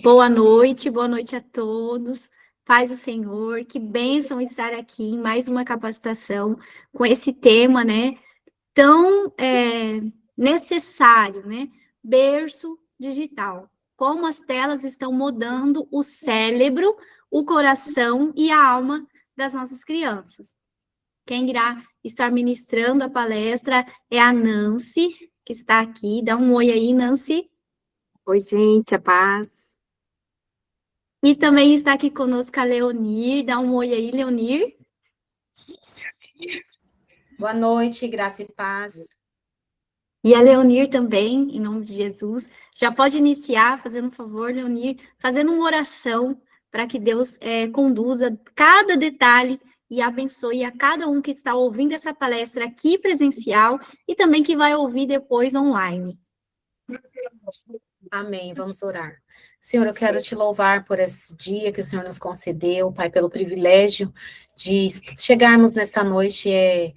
Boa noite a todos. Paz do Senhor, que bênção estar aqui em mais uma capacitação com esse tema, né, tão necessário, né, berço digital. Como as telas estão mudando o cérebro, o coração e a alma das nossas crianças. Quem irá estar ministrando a palestra é a Nancy, que está aqui. Dá um oi aí, Nancy. Oi, gente, a paz. E também está aqui conosco a Leonir. Dá um oi aí, Leonir. Boa noite, graça e paz. E a Leonir também, em nome de Jesus. Já pode iniciar, fazendo um favor, Leonir, fazendo uma oração para que Deus conduza cada detalhe e abençoe a cada um que está ouvindo essa palestra aqui presencial e também que vai ouvir depois online. Amém, vamos orar. Senhor, eu quero te louvar por esse dia que o Senhor nos concedeu, Pai, pelo privilégio de chegarmos nesta noite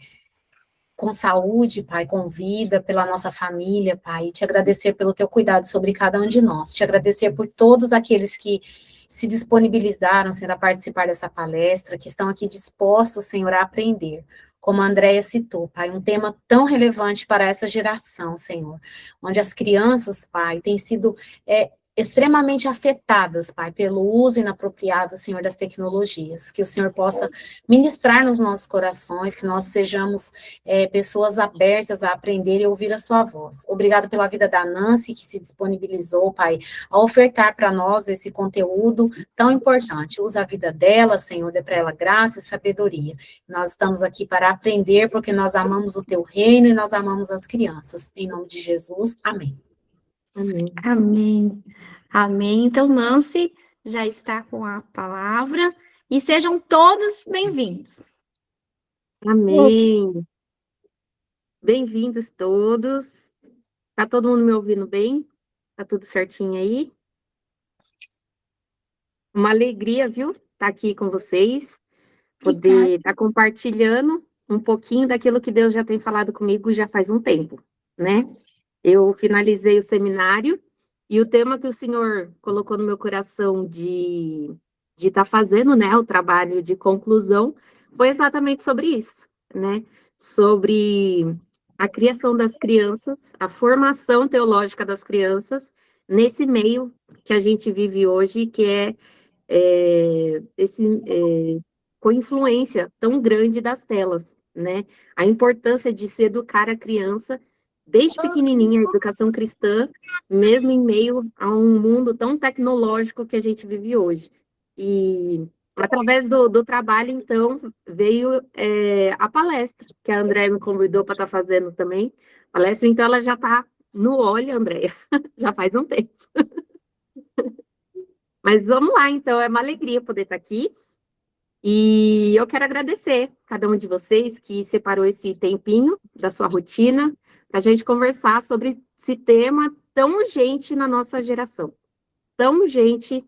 com saúde, Pai, com vida, pela nossa família, Pai, e te agradecer pelo teu cuidado sobre cada um de nós, te agradecer por todos aqueles que se disponibilizaram, Senhor, a participar dessa palestra, que estão aqui dispostos, Senhor, a aprender. Como a Andréia citou, Pai, um tema tão relevante para essa geração, Senhor, onde as crianças, Pai, têm sido extremamente afetadas, Pai, pelo uso inapropriado, Senhor, das tecnologias. Que o Senhor possa ministrar nos nossos corações, que nós sejamos pessoas abertas a aprender e ouvir a sua voz. Obrigado pela vida da Nancy, que se disponibilizou, Pai, a ofertar para nós esse conteúdo tão importante. Usa a vida dela, Senhor, dê para ela graça e sabedoria. Nós estamos aqui para aprender, porque nós amamos o teu reino e nós amamos as crianças. Em nome de Jesus, amém. Amém. Amém. Amém. Então, Nancy já está com a palavra e sejam todos bem-vindos. Amém. Bem-vindos todos. Tá todo mundo me ouvindo bem? Tá tudo certinho aí? Uma alegria, viu? Tá aqui com vocês, poder estar compartilhando um pouquinho daquilo que Deus já tem falado comigo já faz um tempo, né? Eu finalizei o seminário e o tema que o Senhor colocou no meu coração de estar fazendo, né, o trabalho de conclusão, foi exatamente sobre isso, né? Sobre a criação das crianças, a formação teológica das crianças, nesse meio que a gente vive hoje, que com influência tão grande das telas, né? A importância de se educar a criança desde pequenininha, a educação cristã, mesmo em meio a um mundo tão tecnológico que a gente vive hoje. E através do trabalho, então, veio a palestra, que a Andréia me convidou para estar fazendo também. Palestra, então, ela já está no óleo, Andréia, já faz um tempo. Mas vamos lá, então, é uma alegria poder estar aqui. E eu quero agradecer cada um de vocês que separou esse tempinho da sua rotina para a gente conversar sobre esse tema tão urgente na nossa geração, tão urgente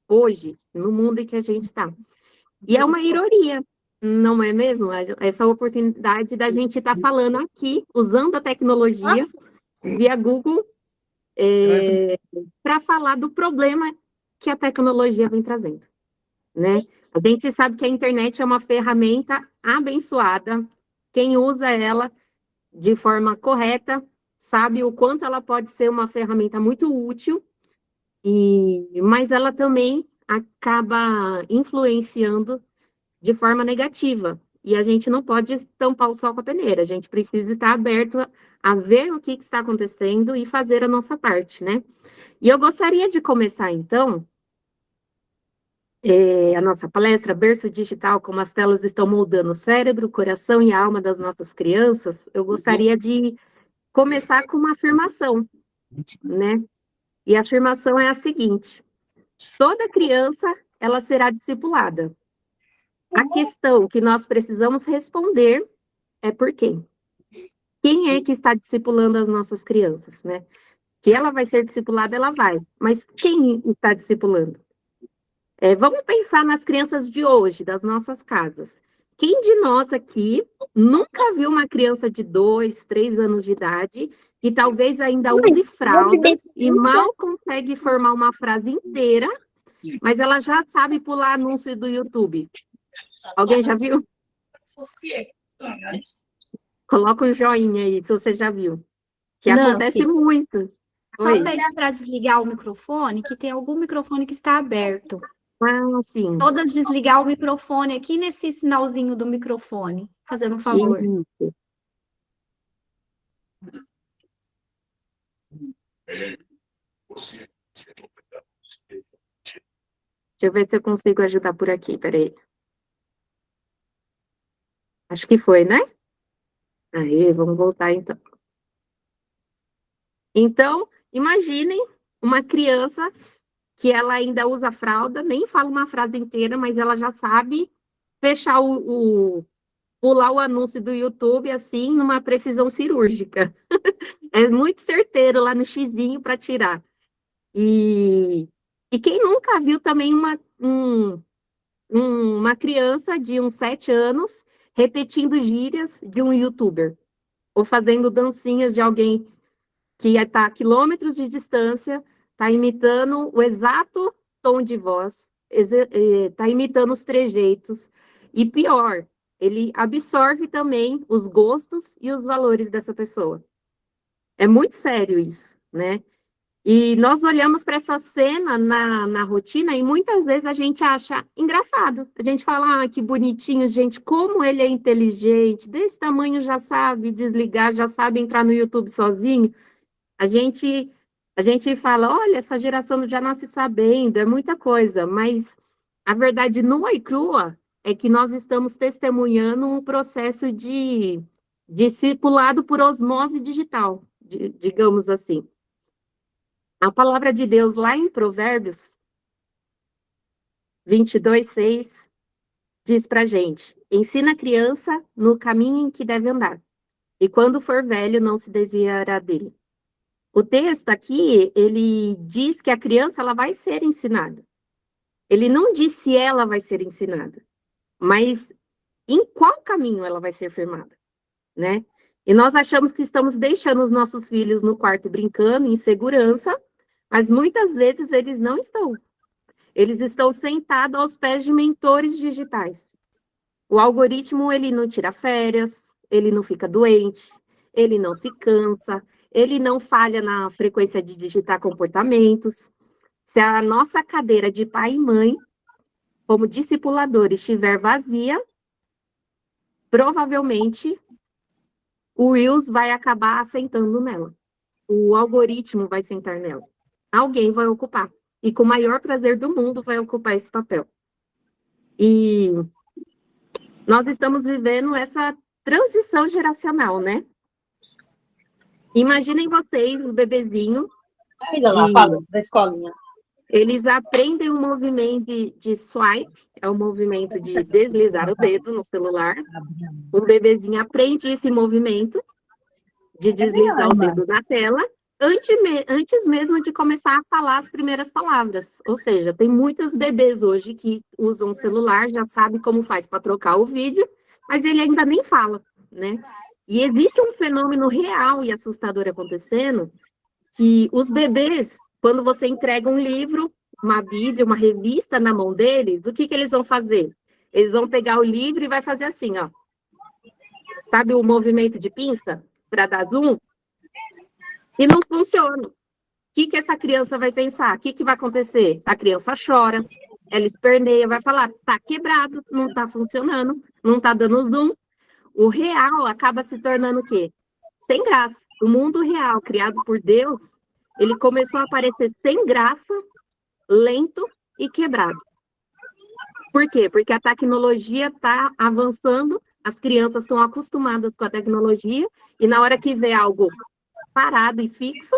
hoje, no mundo em que a gente está. E é uma ironia, não é mesmo? Essa oportunidade da gente estar falando aqui, usando a tecnologia via Google, para falar do problema que a tecnologia vem trazendo. Né? A gente sabe que a internet é uma ferramenta abençoada. Quem usa ela de forma correta sabe o quanto ela pode ser uma ferramenta muito útil, mas ela também acaba influenciando de forma negativa. E a gente não pode tampar o sol com a peneira. A gente precisa estar aberto a ver o que está acontecendo e fazer a nossa parte, né? E eu gostaria de começar, então, a nossa palestra, Berço Digital, como as telas estão moldando o cérebro, o coração e a alma das nossas crianças, eu gostaria de começar com uma afirmação, né? E a afirmação é a seguinte: toda criança, ela será discipulada. A questão que nós precisamos responder é por quem? Quem é que está discipulando as nossas crianças, né? Que ela vai ser discipulada, ela vai. Mas quem está discipulando? Vamos pensar nas crianças de hoje, das nossas casas. Quem de nós aqui nunca viu uma criança de 2, 3 anos de idade que talvez ainda use fralda e mal consegue formar uma frase inteira, mas ela já sabe pular anúncio do YouTube. Alguém já viu? Coloca um joinha aí, se você já viu. Que Nancy, acontece muito. só Oi. pedir para desligar o microfone, que tem algum microfone que está aberto. Ah, sim. Todas desligar o microfone aqui nesse sinalzinho do microfone, fazendo um favor. Isso. Deixa eu ver se eu consigo ajudar por aqui, peraí. Acho que foi, né? Aí, vamos voltar então. Então, imaginem uma criança que ela ainda usa fralda, nem fala uma frase inteira, mas ela já sabe fechar pular o anúncio do YouTube, assim, numa precisão cirúrgica. É muito certeiro lá no xizinho para tirar. E quem nunca viu também uma criança de uns 7 anos repetindo gírias de um youtuber, ou fazendo dancinhas de alguém que está a quilômetros de distância, está imitando o exato tom de voz, está imitando os trejeitos, e pior, ele absorve também os gostos e os valores dessa pessoa. É muito sério isso, né? E nós olhamos para essa cena na rotina e muitas vezes a gente acha engraçado. A gente fala, ah, que bonitinho, gente, como ele é inteligente, desse tamanho já sabe desligar, já sabe entrar no YouTube sozinho. A gente fala, olha, essa geração já nasce sabendo, é muita coisa, mas a verdade nua e crua é que nós estamos testemunhando um processo de discipulado por osmose digital, digamos assim. A palavra de Deus lá em Provérbios 22:6 diz pra gente, ensina a criança no caminho em que deve andar, e quando for velho não se desviará dele. O texto aqui, ele diz que a criança ela vai ser ensinada. Ele não diz se ela vai ser ensinada, mas em qual caminho ela vai ser firmada, né? E nós achamos que estamos deixando os nossos filhos no quarto brincando, em segurança, mas muitas vezes eles não estão. Eles estão sentados aos pés de mentores digitais. O algoritmo, ele não tira férias, ele não fica doente, ele não se cansa, ele não falha na frequência de digitar comportamentos. Se a nossa cadeira de pai e mãe, como discipuladores, estiver vazia, provavelmente o Reels vai acabar assentando nela. O algoritmo vai sentar nela. Alguém vai ocupar. E com o maior prazer do mundo vai ocupar esse papel. E nós estamos vivendo essa transição geracional, né? Imaginem vocês, os bebezinhos, da escolinha. Eles aprendem o movimento de swipe, é o movimento de deslizar o dedo no celular. O bebezinho aprende esse movimento de deslizar o dedo na tela, antes mesmo de começar a falar as primeiras palavras. Ou seja, tem muitos bebês hoje que usam o celular, já sabe como faz para trocar o vídeo, mas ele ainda nem fala, né? E existe um fenômeno real e assustador acontecendo, que os bebês, quando você entrega um livro, uma bíblia, uma revista na mão deles, o que eles vão fazer? Eles vão pegar o livro e vai fazer assim, ó. Sabe o movimento de pinça para dar zoom? E não funciona. O que essa criança vai pensar? O que vai acontecer? A criança chora, ela esperneia, vai falar, tá quebrado, não tá funcionando, não tá dando zoom. O real acaba se tornando o quê? Sem graça. O mundo real, criado por Deus, ele começou a aparecer sem graça, lento e quebrado. Por quê? Porque a tecnologia está avançando, as crianças estão acostumadas com a tecnologia, e na hora que vê algo parado e fixo,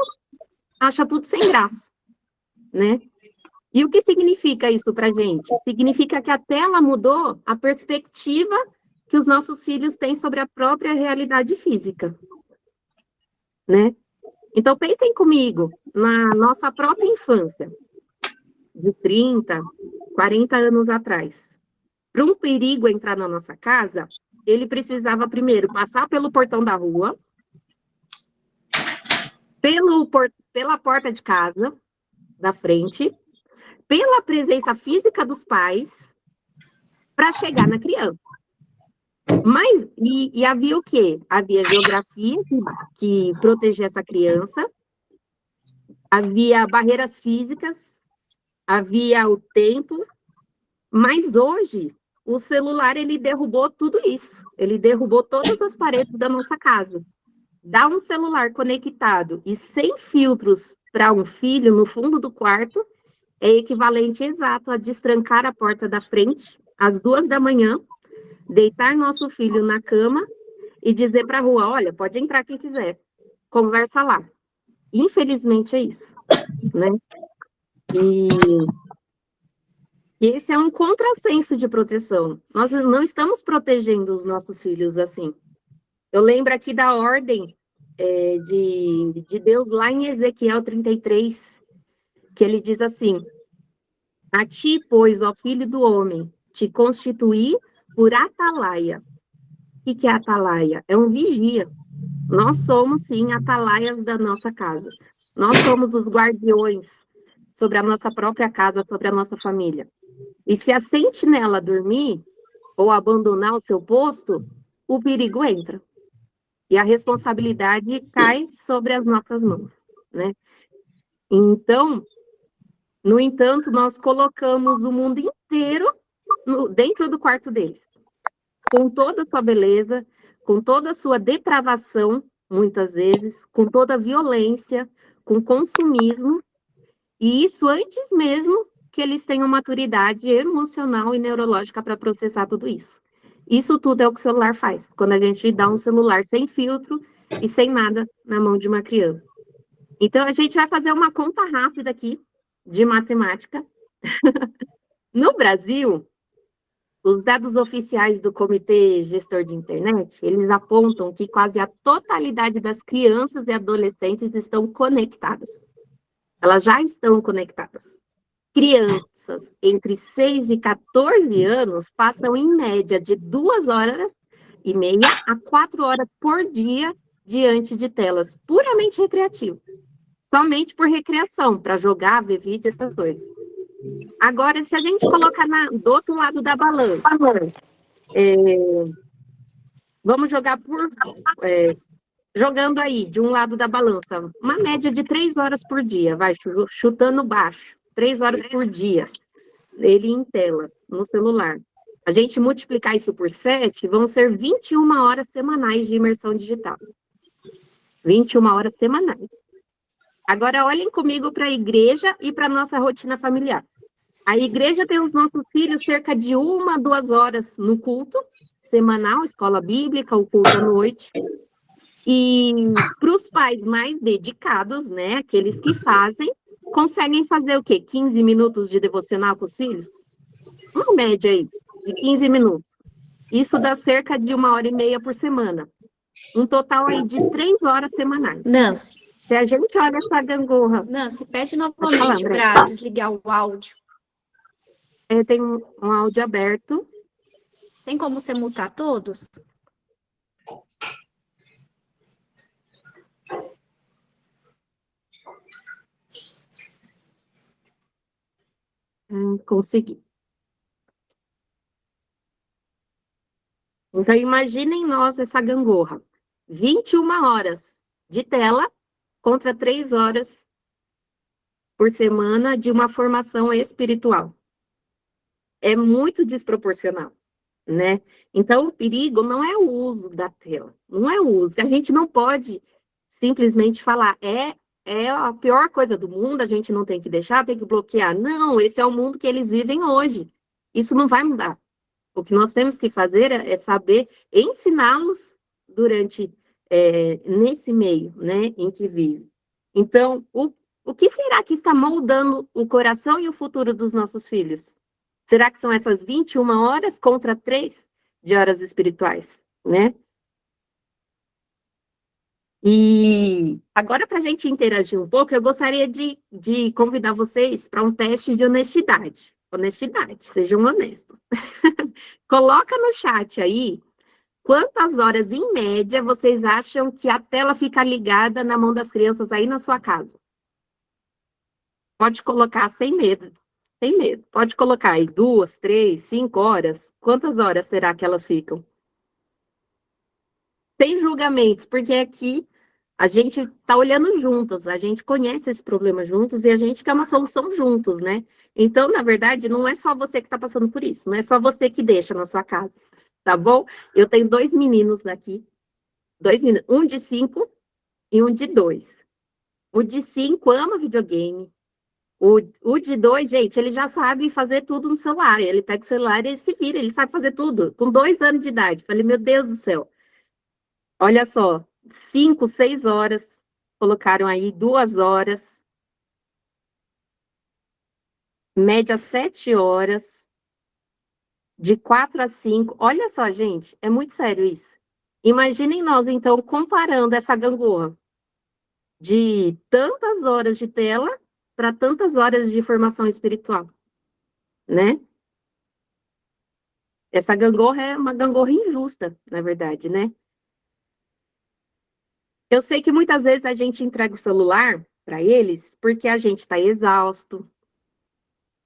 acha tudo sem graça, né? E o que significa isso para a gente? Significa que a tela mudou a perspectiva que os nossos filhos têm sobre a própria realidade física, né? Então, pensem comigo, na nossa própria infância, de 30, 40 anos atrás. Para um perigo entrar na nossa casa, ele precisava primeiro passar pelo portão da rua, pela porta de casa, da frente, pela presença física dos pais, para chegar na criança. Mas, e havia o quê? Havia geografia que protegia essa criança, havia barreiras físicas, havia o tempo, mas hoje o celular, ele derrubou tudo isso, ele derrubou todas as paredes da nossa casa. Dar um celular conectado e sem filtros para um filho no fundo do quarto é equivalente exato a destrancar a porta da frente às 2 da manhã, deitar nosso filho na cama e dizer para a rua, olha, pode entrar quem quiser, conversa lá. Infelizmente é isso, né? E esse é um contrassenso de proteção. Nós não estamos protegendo os nossos filhos assim. Eu lembro aqui da ordem de Deus lá em Ezequiel 33, que ele diz assim, a ti, pois, ó filho do homem, te constituí por atalaia. O que é atalaia? É um vigia. Nós somos, sim, atalaias da nossa casa. Nós somos os guardiões sobre a nossa própria casa, sobre a nossa família. E se a sentinela dormir ou abandonar o seu posto, o perigo entra. E a responsabilidade cai sobre as nossas mãos, né? Então, no entanto, nós colocamos o mundo inteiro dentro do quarto deles, com toda a sua beleza, com toda a sua depravação, muitas vezes, com toda a violência, com consumismo, e isso antes mesmo que eles tenham maturidade emocional e neurológica para processar tudo isso. Isso tudo é o que o celular faz, quando a gente dá um celular sem filtro e sem nada na mão de uma criança. Então, a gente vai fazer uma conta rápida aqui, de matemática. No Brasil, os dados oficiais do Comitê Gestor de Internet, eles apontam que quase a totalidade das crianças e adolescentes estão conectadas. Elas já estão conectadas. Crianças entre 6 e 14 anos passam, em média, de 2h30 a 4 horas por dia diante de telas puramente recreativas. Somente por recreação, para jogar, ver vídeo, essas coisas. Agora, se a gente colocar do outro lado da balança, vamos jogar jogando aí, de um lado da balança, uma média de 3 horas por dia, vai chutando baixo, 3 horas por dia, ele em tela, no celular. A gente multiplicar isso por 7, vão ser 21 horas semanais de imersão digital. 21 horas semanais. Agora, olhem comigo para a igreja e para a nossa rotina familiar. A igreja tem os nossos filhos cerca de 1 a 2 horas no culto semanal, escola bíblica, o culto à noite. E para os pais mais dedicados, né, aqueles que fazem, conseguem fazer o quê? 15 minutos de devocional com os filhos? Uma média aí, de 15 minutos. Isso dá cerca de 1h30 por semana. Um total aí de 3 horas semanais. Nancy, Se a gente olha essa gangorra... Nancy, pede novamente para desligar o áudio. Tem um áudio aberto. Tem como você mutar todos? Consegui. Então, imaginem nós essa gangorra. 21 horas de tela contra 3 horas por semana de uma formação espiritual. É muito desproporcional, né? Então, o perigo não é o uso da tela, não é o uso. A gente não pode simplesmente falar, é a pior coisa do mundo, a gente não tem que deixar, tem que bloquear. Não, esse é o mundo que eles vivem hoje. Isso não vai mudar. O que nós temos que fazer é saber ensiná-los durante, nesse meio, né, em que vive. Então, o que será que está moldando o coração e o futuro dos nossos filhos? Será que são essas 21 horas contra 3 de horas espirituais, né? E agora, para a gente interagir um pouco, eu gostaria de convidar vocês para um teste de honestidade. Honestidade, sejam honestos. Coloca no chat aí Quantas horas, em média, vocês acham que a tela fica ligada na mão das crianças aí na sua casa? Pode colocar sem medo, sem medo. Pode colocar aí 2, 3, 5 horas. Quantas horas será que elas ficam? Sem julgamentos, porque aqui a gente está olhando juntos, a gente conhece esse problema juntos e a gente quer uma solução juntos, né? Então, na verdade, não é só você que está passando por isso, não é só você que deixa na sua casa, tá bom? Eu tenho 2 meninos aqui, 2 meninos, um de 5 e um de 2. O de 5 ama videogame. O de 2, gente, ele já sabe fazer tudo no celular. Ele pega o celular e ele se vira, ele sabe fazer tudo. Com 2 anos de idade. Falei, meu Deus do céu. Olha só, 5, 6 horas. Colocaram aí 2 horas. Média 7 horas. De 4 a 5. Olha só, gente, é muito sério isso. Imaginem nós, então, comparando essa gangorra de tantas horas de tela para tantas horas de formação espiritual, né? Essa gangorra é uma gangorra injusta, na verdade, né? Eu sei que muitas vezes a gente entrega o celular para eles porque a gente está exausto.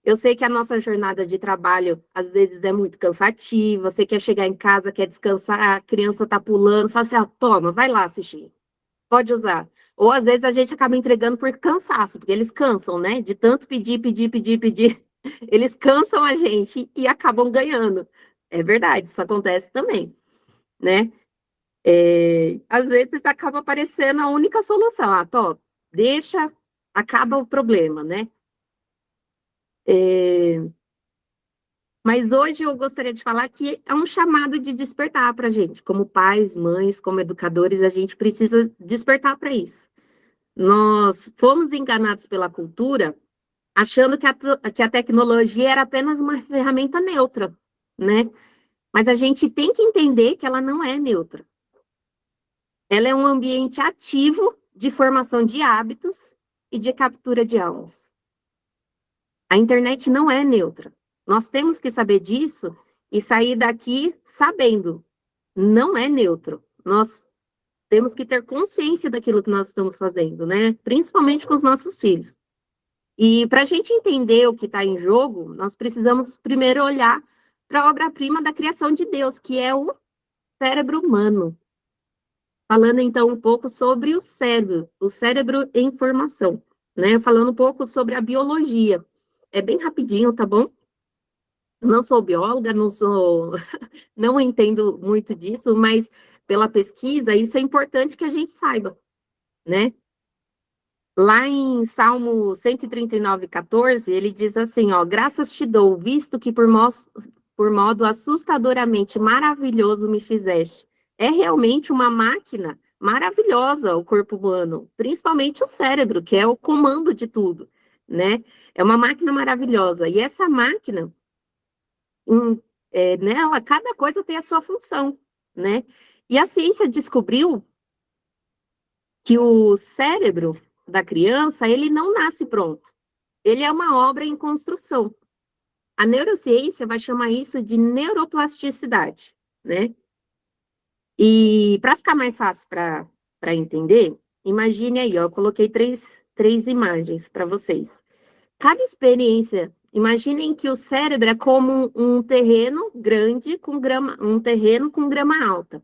Eu sei que a nossa jornada de trabalho, às vezes, é muito cansativa. Você quer chegar em casa, quer descansar, a criança está pulando, fala assim, ah, toma, vai lá assistir. Pode usar. Ou, às vezes, a gente acaba entregando por cansaço, porque eles cansam, né? De tanto pedir, pedir, pedir, pedir. Eles cansam a gente e acabam ganhando. É verdade, isso acontece também, né? Às vezes acaba aparecendo a única solução. Ah, tô, deixa, acaba o problema, né? Mas hoje eu gostaria de falar que é um chamado de despertar para a gente. Como pais, mães, como educadores, a gente precisa despertar para isso. Nós fomos enganados pela cultura, achando que a tecnologia era apenas uma ferramenta neutra, né? Mas a gente tem que entender que ela não é neutra. Ela é um ambiente ativo de formação de hábitos e de captura de almas. A internet não é neutra. Nós temos que saber disso e sair daqui sabendo. Não é neutro. Nós temos que ter consciência daquilo que nós estamos fazendo, né? Principalmente com os nossos filhos. E para a gente entender o que está em jogo, nós precisamos primeiro olhar para a obra-prima da criação de Deus, que é o cérebro humano. Falando então um pouco sobre o cérebro em formação, né? Falando um pouco sobre a biologia. É bem rapidinho, tá bom? Não sou bióloga, não entendo muito disso, mas pela pesquisa, isso é importante que a gente saiba, né? Lá em Salmo 139:14, ele diz assim, ó, graças te dou, visto que por modo assustadoramente maravilhoso me fizeste. É realmente uma máquina maravilhosa o corpo humano, principalmente o cérebro, que é o comando de tudo, né? É uma máquina maravilhosa. E essa máquina, nela, cada coisa tem a sua função, né? E a ciência descobriu que o cérebro da criança, ele não nasce pronto. Ele é uma obra em construção. A neurociência vai chamar isso de neuroplasticidade, né? E para ficar mais fácil para entender, imagine aí, ó, eu coloquei três imagens para vocês. Cada experiência, imaginem que o cérebro é como um terreno grande com grama, um terreno com grama alta.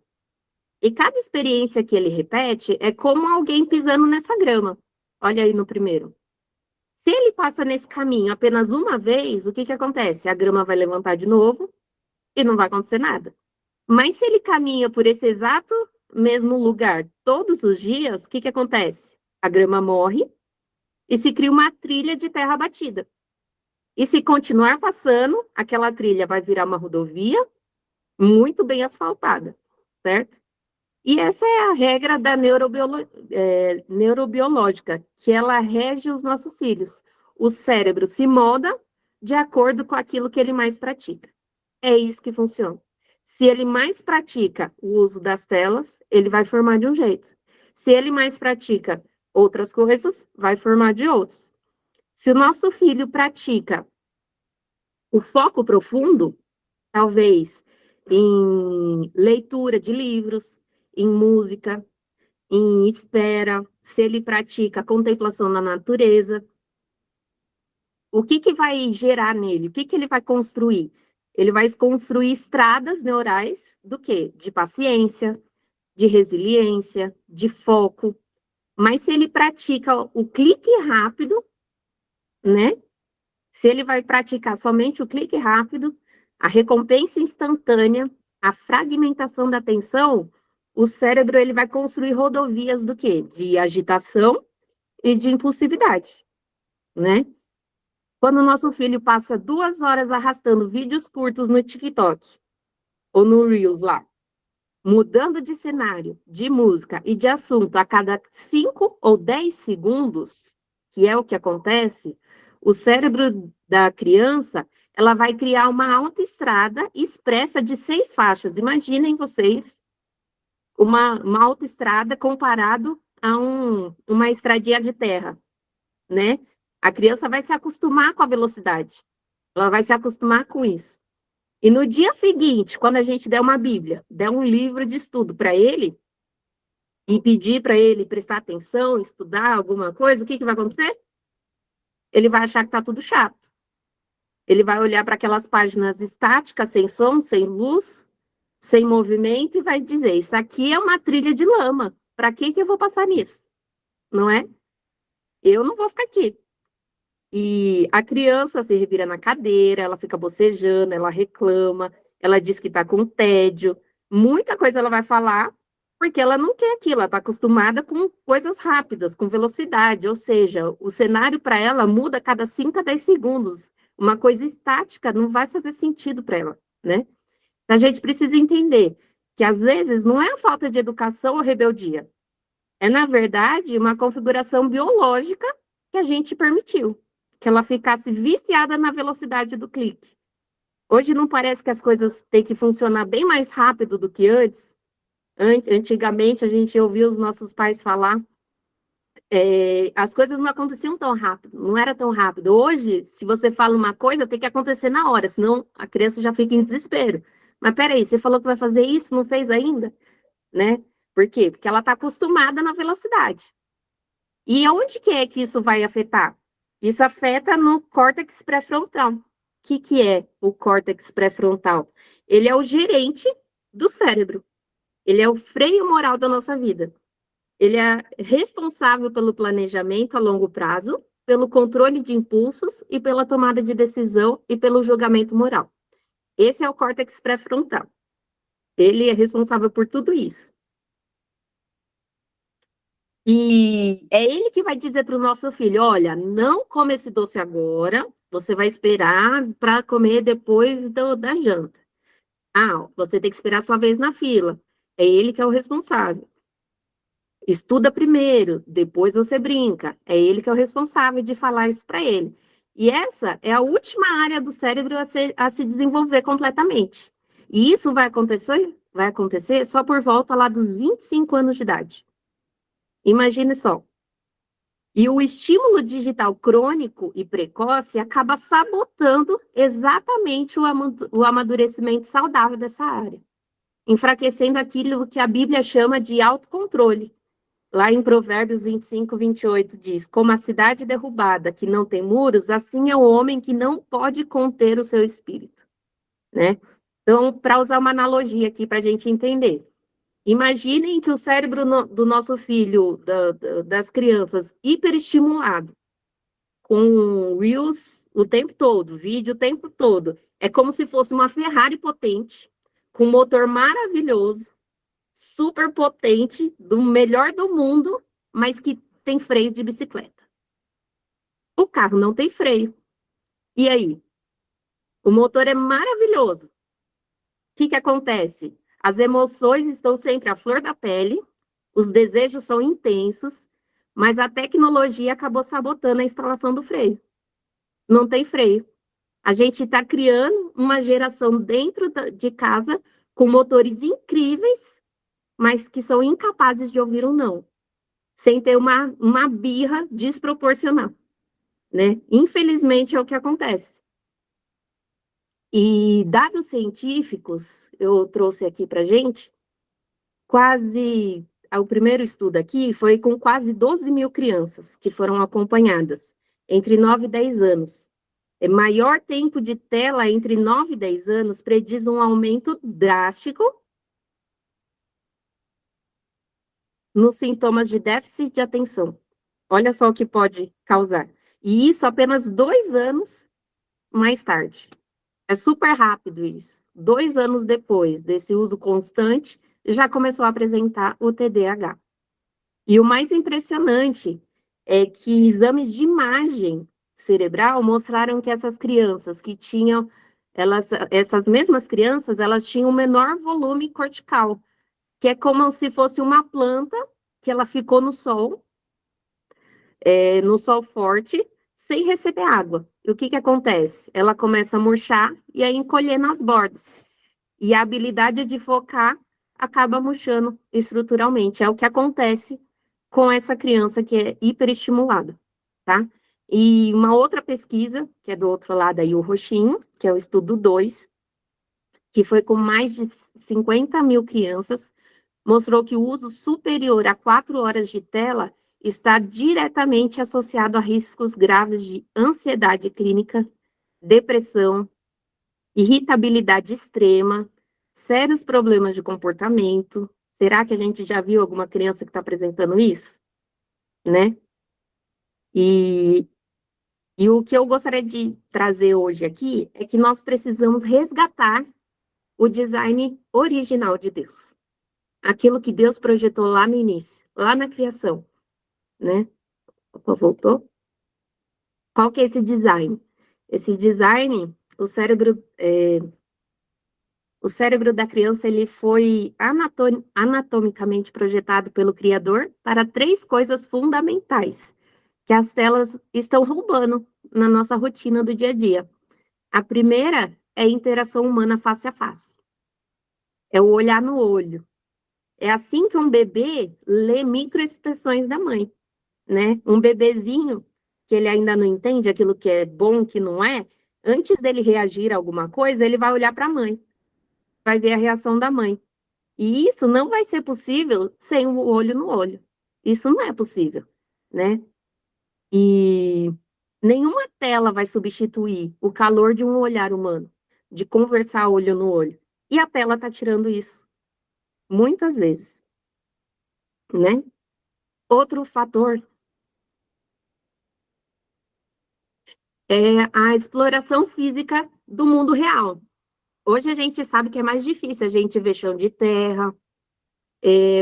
E cada experiência que ele repete é como alguém pisando nessa grama. Olha aí no primeiro. Se ele passa nesse caminho apenas uma vez, o que que acontece? A grama vai levantar de novo e não vai acontecer nada. Mas se ele caminha por esse exato mesmo lugar todos os dias, o que que acontece? A grama morre e se cria uma trilha de terra batida. E se continuar passando, aquela trilha vai virar uma rodovia muito bem asfaltada, certo? E essa é a regra da neurobiológica, que ela rege os nossos cílios. O cérebro se molda de acordo com aquilo que ele mais pratica. É isso que funciona. Se ele mais pratica o uso das telas, ele vai formar de um jeito. Se ele mais pratica outras coisas, vai formar de outros. Se o nosso filho pratica o foco profundo, talvez em leitura de livros, em música, em espera, se ele pratica a contemplação na natureza. O que que vai gerar nele? O que que ele vai construir? Ele vai construir estradas neurais do quê? De paciência, de resiliência, de foco. Mas se ele pratica o clique rápido, né? Se ele vai praticar somente o clique rápido, a recompensa instantânea, a fragmentação da atenção, o cérebro ele vai construir rodovias do quê? De agitação e de impulsividade, né? Quando o nosso filho passa 2 horas arrastando vídeos curtos no TikTok ou no Reels lá, mudando de cenário, de música e de assunto a cada 5 ou 10 segundos, que é o que acontece, o cérebro da criança, ela vai criar uma autoestrada expressa de 6 faixas. Imaginem vocês uma autoestrada comparado a uma estradinha de terra, né? A criança vai se acostumar com a velocidade, ela vai se acostumar com isso. E no dia seguinte, quando a gente der uma Bíblia, der um livro de estudo para ele, e pedir para ele prestar atenção, estudar alguma coisa, o que que vai acontecer? Ele vai achar que está tudo chato. Ele vai olhar para aquelas páginas estáticas, sem som, sem luz, sem movimento, e vai dizer, isso aqui é uma trilha de lama. Para que que eu vou passar nisso? Não é? Eu não vou ficar aqui. E a criança se revira na cadeira, ela fica bocejando, ela reclama, ela diz que está com tédio, muita coisa ela vai falar, porque ela não quer aquilo, ela está acostumada com coisas rápidas, com velocidade, ou seja, o cenário para ela muda a cada 5 a 10 segundos. Uma coisa estática não vai fazer sentido para ela, né? A gente precisa entender que, às vezes, não é a falta de educação ou rebeldia, é, na verdade, uma configuração biológica que a gente permitiu, que ela ficasse viciada na velocidade do clique. Hoje não parece que as coisas têm que funcionar bem mais rápido do que antes? Antigamente, a gente ouvia os nossos pais falar, as coisas não aconteciam tão rápido, não era tão rápido. Hoje, se você fala uma coisa, tem que acontecer na hora, senão a criança já fica em desespero. Mas peraí, você falou que vai fazer isso, não fez ainda? Né? Por quê? Porque ela está acostumada na velocidade. E aonde que é que isso vai afetar? Isso afeta no córtex pré-frontal. O que é o córtex pré-frontal? Ele é o gerente do cérebro. Ele é o freio moral da nossa vida. Ele é responsável pelo planejamento a longo prazo, pelo controle de impulsos e pela tomada de decisão e pelo julgamento moral. Esse é o córtex pré-frontal. Ele é responsável por tudo isso. E é ele que vai dizer para o nosso filho, olha, não come esse doce agora, você vai esperar para comer depois da janta. Ah, você tem que esperar a sua vez na fila. É ele que é o responsável. Estuda primeiro, depois você brinca. É ele que é o responsável de falar isso para ele. E essa é a última área do cérebro a se desenvolver completamente. E isso vai acontecer só por volta lá dos 25 anos de idade. Imagine só. E o estímulo digital crônico e precoce acaba sabotando exatamente o amadurecimento saudável dessa área, enfraquecendo aquilo que a Bíblia chama de autocontrole. Lá em Provérbios 25, 28 diz, como a cidade derrubada que não tem muros, assim é o homem que não pode conter o seu espírito, né? Então, para usar uma analogia aqui para a gente entender, imaginem que o cérebro do nosso filho, das crianças, hiperestimulado, com Reels o tempo todo, vídeo o tempo todo, é como se fosse uma Ferrari potente, com um motor maravilhoso, super potente, do melhor do mundo, mas que tem freio de bicicleta. O carro não tem freio. E aí? O motor é maravilhoso. O que acontece? As emoções estão sempre à flor da pele, os desejos são intensos, mas a tecnologia acabou sabotando a instalação do freio. Não tem freio. A gente está criando uma geração dentro de casa com motores incríveis, mas que são incapazes de ouvir um não, sem ter uma birra desproporcional, né? Infelizmente é o que acontece. E dados científicos, eu trouxe aqui para gente, o primeiro estudo aqui foi com quase 12 mil crianças que foram acompanhadas, entre 9 e 10 anos. Maior tempo de tela entre 9 e 10 anos prediz um aumento drástico nos sintomas de déficit de atenção. Olha só o que pode causar. E isso apenas 2 anos mais tarde. É super rápido isso. 2 anos depois desse uso constante, já começou a apresentar o TDAH. E o mais impressionante é que exames de imagem cerebral mostraram que essas crianças que tinham, essas mesmas crianças, elas tinham um menor volume cortical, que é como se fosse uma planta que ela ficou no sol forte, sem receber água. E o que acontece? Ela começa a murchar e a encolher nas bordas. E a habilidade de focar acaba murchando estruturalmente. É o que acontece com essa criança que é hiperestimulada, tá? E uma outra pesquisa, que é do outro lado aí, o roxinho, que é o estudo 2, que foi com mais de 50 mil crianças, mostrou que o uso superior a 4 horas de tela está diretamente associado a riscos graves de ansiedade clínica, depressão, irritabilidade extrema, sérios problemas de comportamento. Será que a gente já viu alguma criança que está apresentando isso? Né? E o que eu gostaria de trazer hoje aqui é que nós precisamos resgatar o design original de Deus. Aquilo que Deus projetou lá no início, lá na criação, né? Opa, voltou? Qual que é esse design? Esse design, o cérebro da criança, ele foi anatomicamente projetado pelo Criador para 3 coisas fundamentais que as telas estão roubando na nossa rotina do dia a dia. A primeira é a interação humana face a face. É o olhar no olho. É assim que um bebê lê microexpressões da mãe, né? Um bebezinho que ele ainda não entende aquilo que é bom, que não é, antes dele reagir a alguma coisa, ele vai olhar para a mãe, vai ver a reação da mãe. E isso não vai ser possível sem o olho no olho. Isso não é possível, né? E nenhuma tela vai substituir o calor de um olhar humano, de conversar olho no olho. E a tela está tirando isso, muitas vezes, né? Outro fator é a exploração física do mundo real. Hoje a gente sabe que é mais difícil a gente ver chão de terra,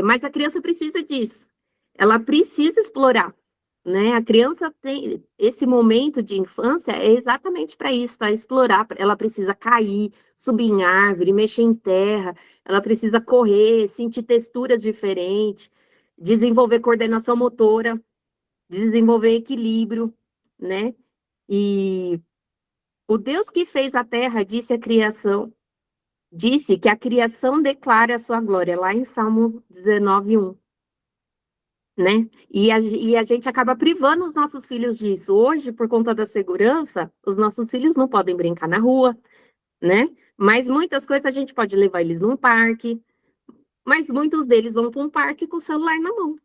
mas a criança precisa disso. Ela precisa explorar, né? A criança tem esse momento de infância é exatamente para isso, para explorar. Ela precisa cair, subir em árvore, mexer em terra. Ela precisa correr, sentir texturas diferentes, desenvolver coordenação motora, desenvolver equilíbrio, né? E o Deus que fez a terra disse que a criação declara a sua glória, lá em Salmo 19:1, né? E a gente acaba privando os nossos filhos disso. Hoje, por conta da segurança, os nossos filhos não podem brincar na rua, né? Mas muitas coisas a gente pode levar eles num parque, mas muitos deles vão para um parque com o celular na mão. O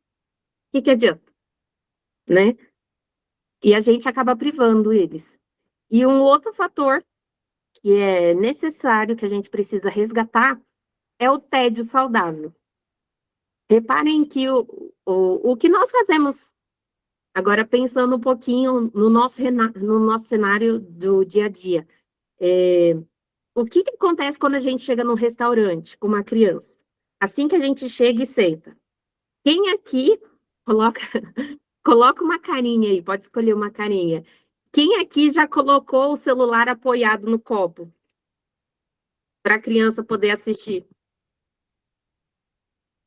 que adianta, né? E a gente acaba privando eles. E um outro fator que é necessário, que a gente precisa resgatar, é o tédio saudável. Reparem que o que nós fazemos, agora pensando um pouquinho no nosso cenário do dia a dia, o que acontece quando a gente chega num restaurante com uma criança? Assim que a gente chega e senta, quem aqui coloca, coloca uma carinha aí, pode escolher uma carinha. Quem aqui já colocou o celular apoiado no copo para a criança poder assistir?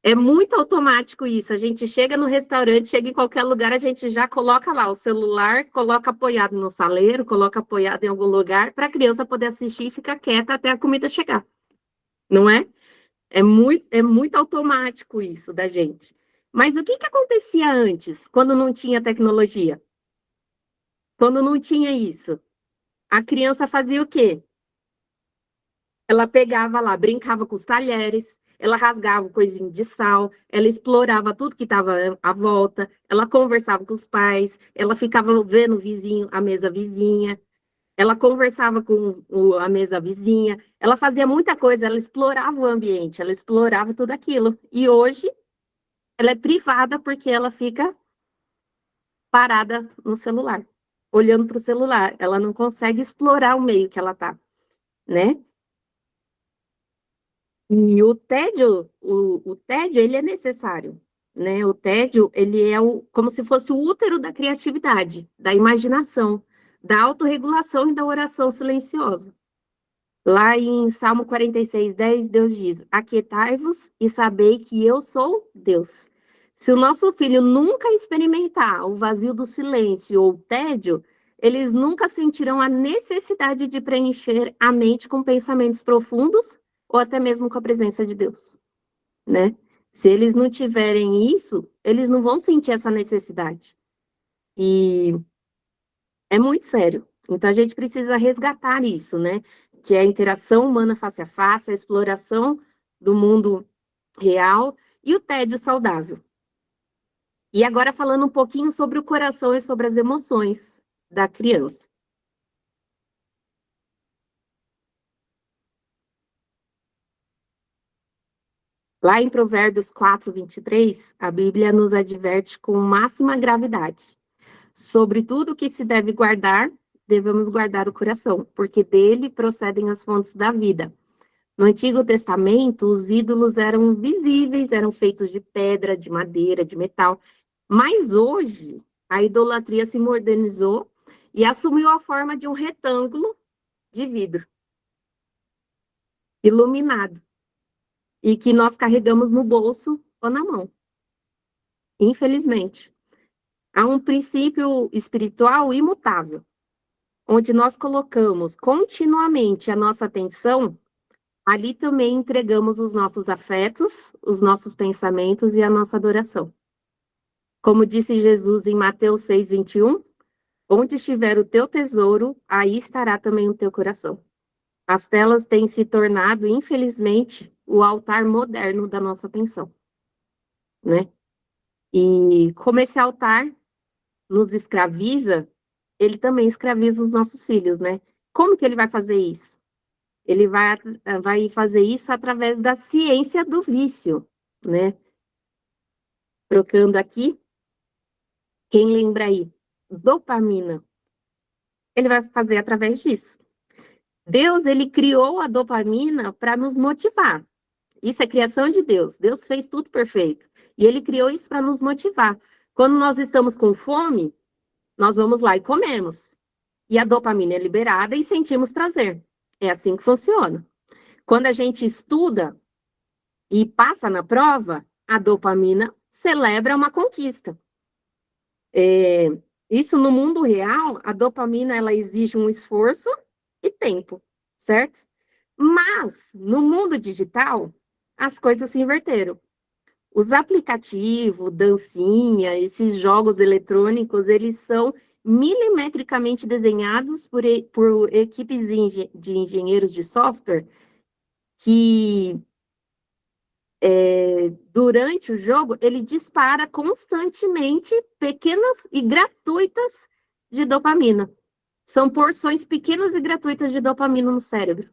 É muito automático isso. A gente chega no restaurante, chega em qualquer lugar, a gente já coloca lá o celular, coloca apoiado no saleiro, coloca apoiado em algum lugar para a criança poder assistir e ficar quieta até a comida chegar. Não é? É muito automático isso da gente. Mas o que acontecia antes, quando não tinha tecnologia? Quando não tinha isso? A criança fazia o quê? Ela pegava lá, brincava com os talheres, ela rasgava o coisinho de sal, ela explorava tudo que estava à volta, ela conversava com os pais, ela ficava vendo o vizinho, a mesa vizinha, ela conversava com a mesa vizinha, ela fazia muita coisa, ela explorava o ambiente, ela explorava tudo aquilo. E hoje ela é privada porque ela fica parada no celular, olhando para o celular. Ela não consegue explorar o meio que ela está, né? E o tédio, o tédio, ele é necessário, né? O tédio, ele é como se fosse o útero da criatividade, da imaginação, da autorregulação e da oração silenciosa. Lá em Salmo 46:10, Deus diz: aquietai-vos e sabei que eu sou Deus. Se o nosso filho nunca experimentar o vazio do silêncio ou o tédio, eles nunca sentirão a necessidade de preencher a mente com pensamentos profundos ou até mesmo com a presença de Deus, né? Se eles não tiverem isso, eles não vão sentir essa necessidade. E é muito sério. Então a gente precisa resgatar isso, né? Que é a interação humana face a face, a exploração do mundo real e o tédio saudável. E agora falando um pouquinho sobre o coração e sobre as emoções da criança. Lá em Provérbios 4:23, a Bíblia nos adverte com máxima gravidade. Sobre tudo que se deve guardar, devemos guardar o coração, porque dele procedem as fontes da vida. No Antigo Testamento, os ídolos eram visíveis, eram feitos de pedra, de madeira, de metal. Mas hoje, a idolatria se modernizou e assumiu a forma de um retângulo de vidro, iluminado, e que nós carregamos no bolso ou na mão. Infelizmente, há um princípio espiritual imutável, onde nós colocamos continuamente a nossa atenção. Ali também entregamos os nossos afetos, os nossos pensamentos e a nossa adoração. Como disse Jesus em Mateus 6:21, onde estiver o teu tesouro, aí estará também o teu coração. As telas têm se tornado, infelizmente, o altar moderno da nossa atenção, né? E como esse altar nos escraviza, ele também escraviza os nossos filhos, né? Como que ele vai fazer isso? Ele vai fazer isso através da ciência do vício, né? Trocando aqui, quem lembra aí? Dopamina. Ele vai fazer através disso. Deus, ele criou a dopamina para nos motivar. Isso é criação de Deus. Deus fez tudo perfeito. E ele criou isso para nos motivar. Quando nós estamos com fome, nós vamos lá e comemos. E a dopamina é liberada e sentimos prazer. É assim que funciona. Quando a gente estuda e passa na prova, a dopamina celebra uma conquista. Isso no mundo real, a dopamina ela exige um esforço e tempo, certo? Mas no mundo digital, as coisas se inverteram. Os aplicativos, dancinha, esses jogos eletrônicos, eles são milimetricamente desenhados por equipes de engenheiros de software que durante o jogo, ele dispara constantemente pequenas e gratuitas de dopamina. São porções pequenas e gratuitas de dopamina no cérebro,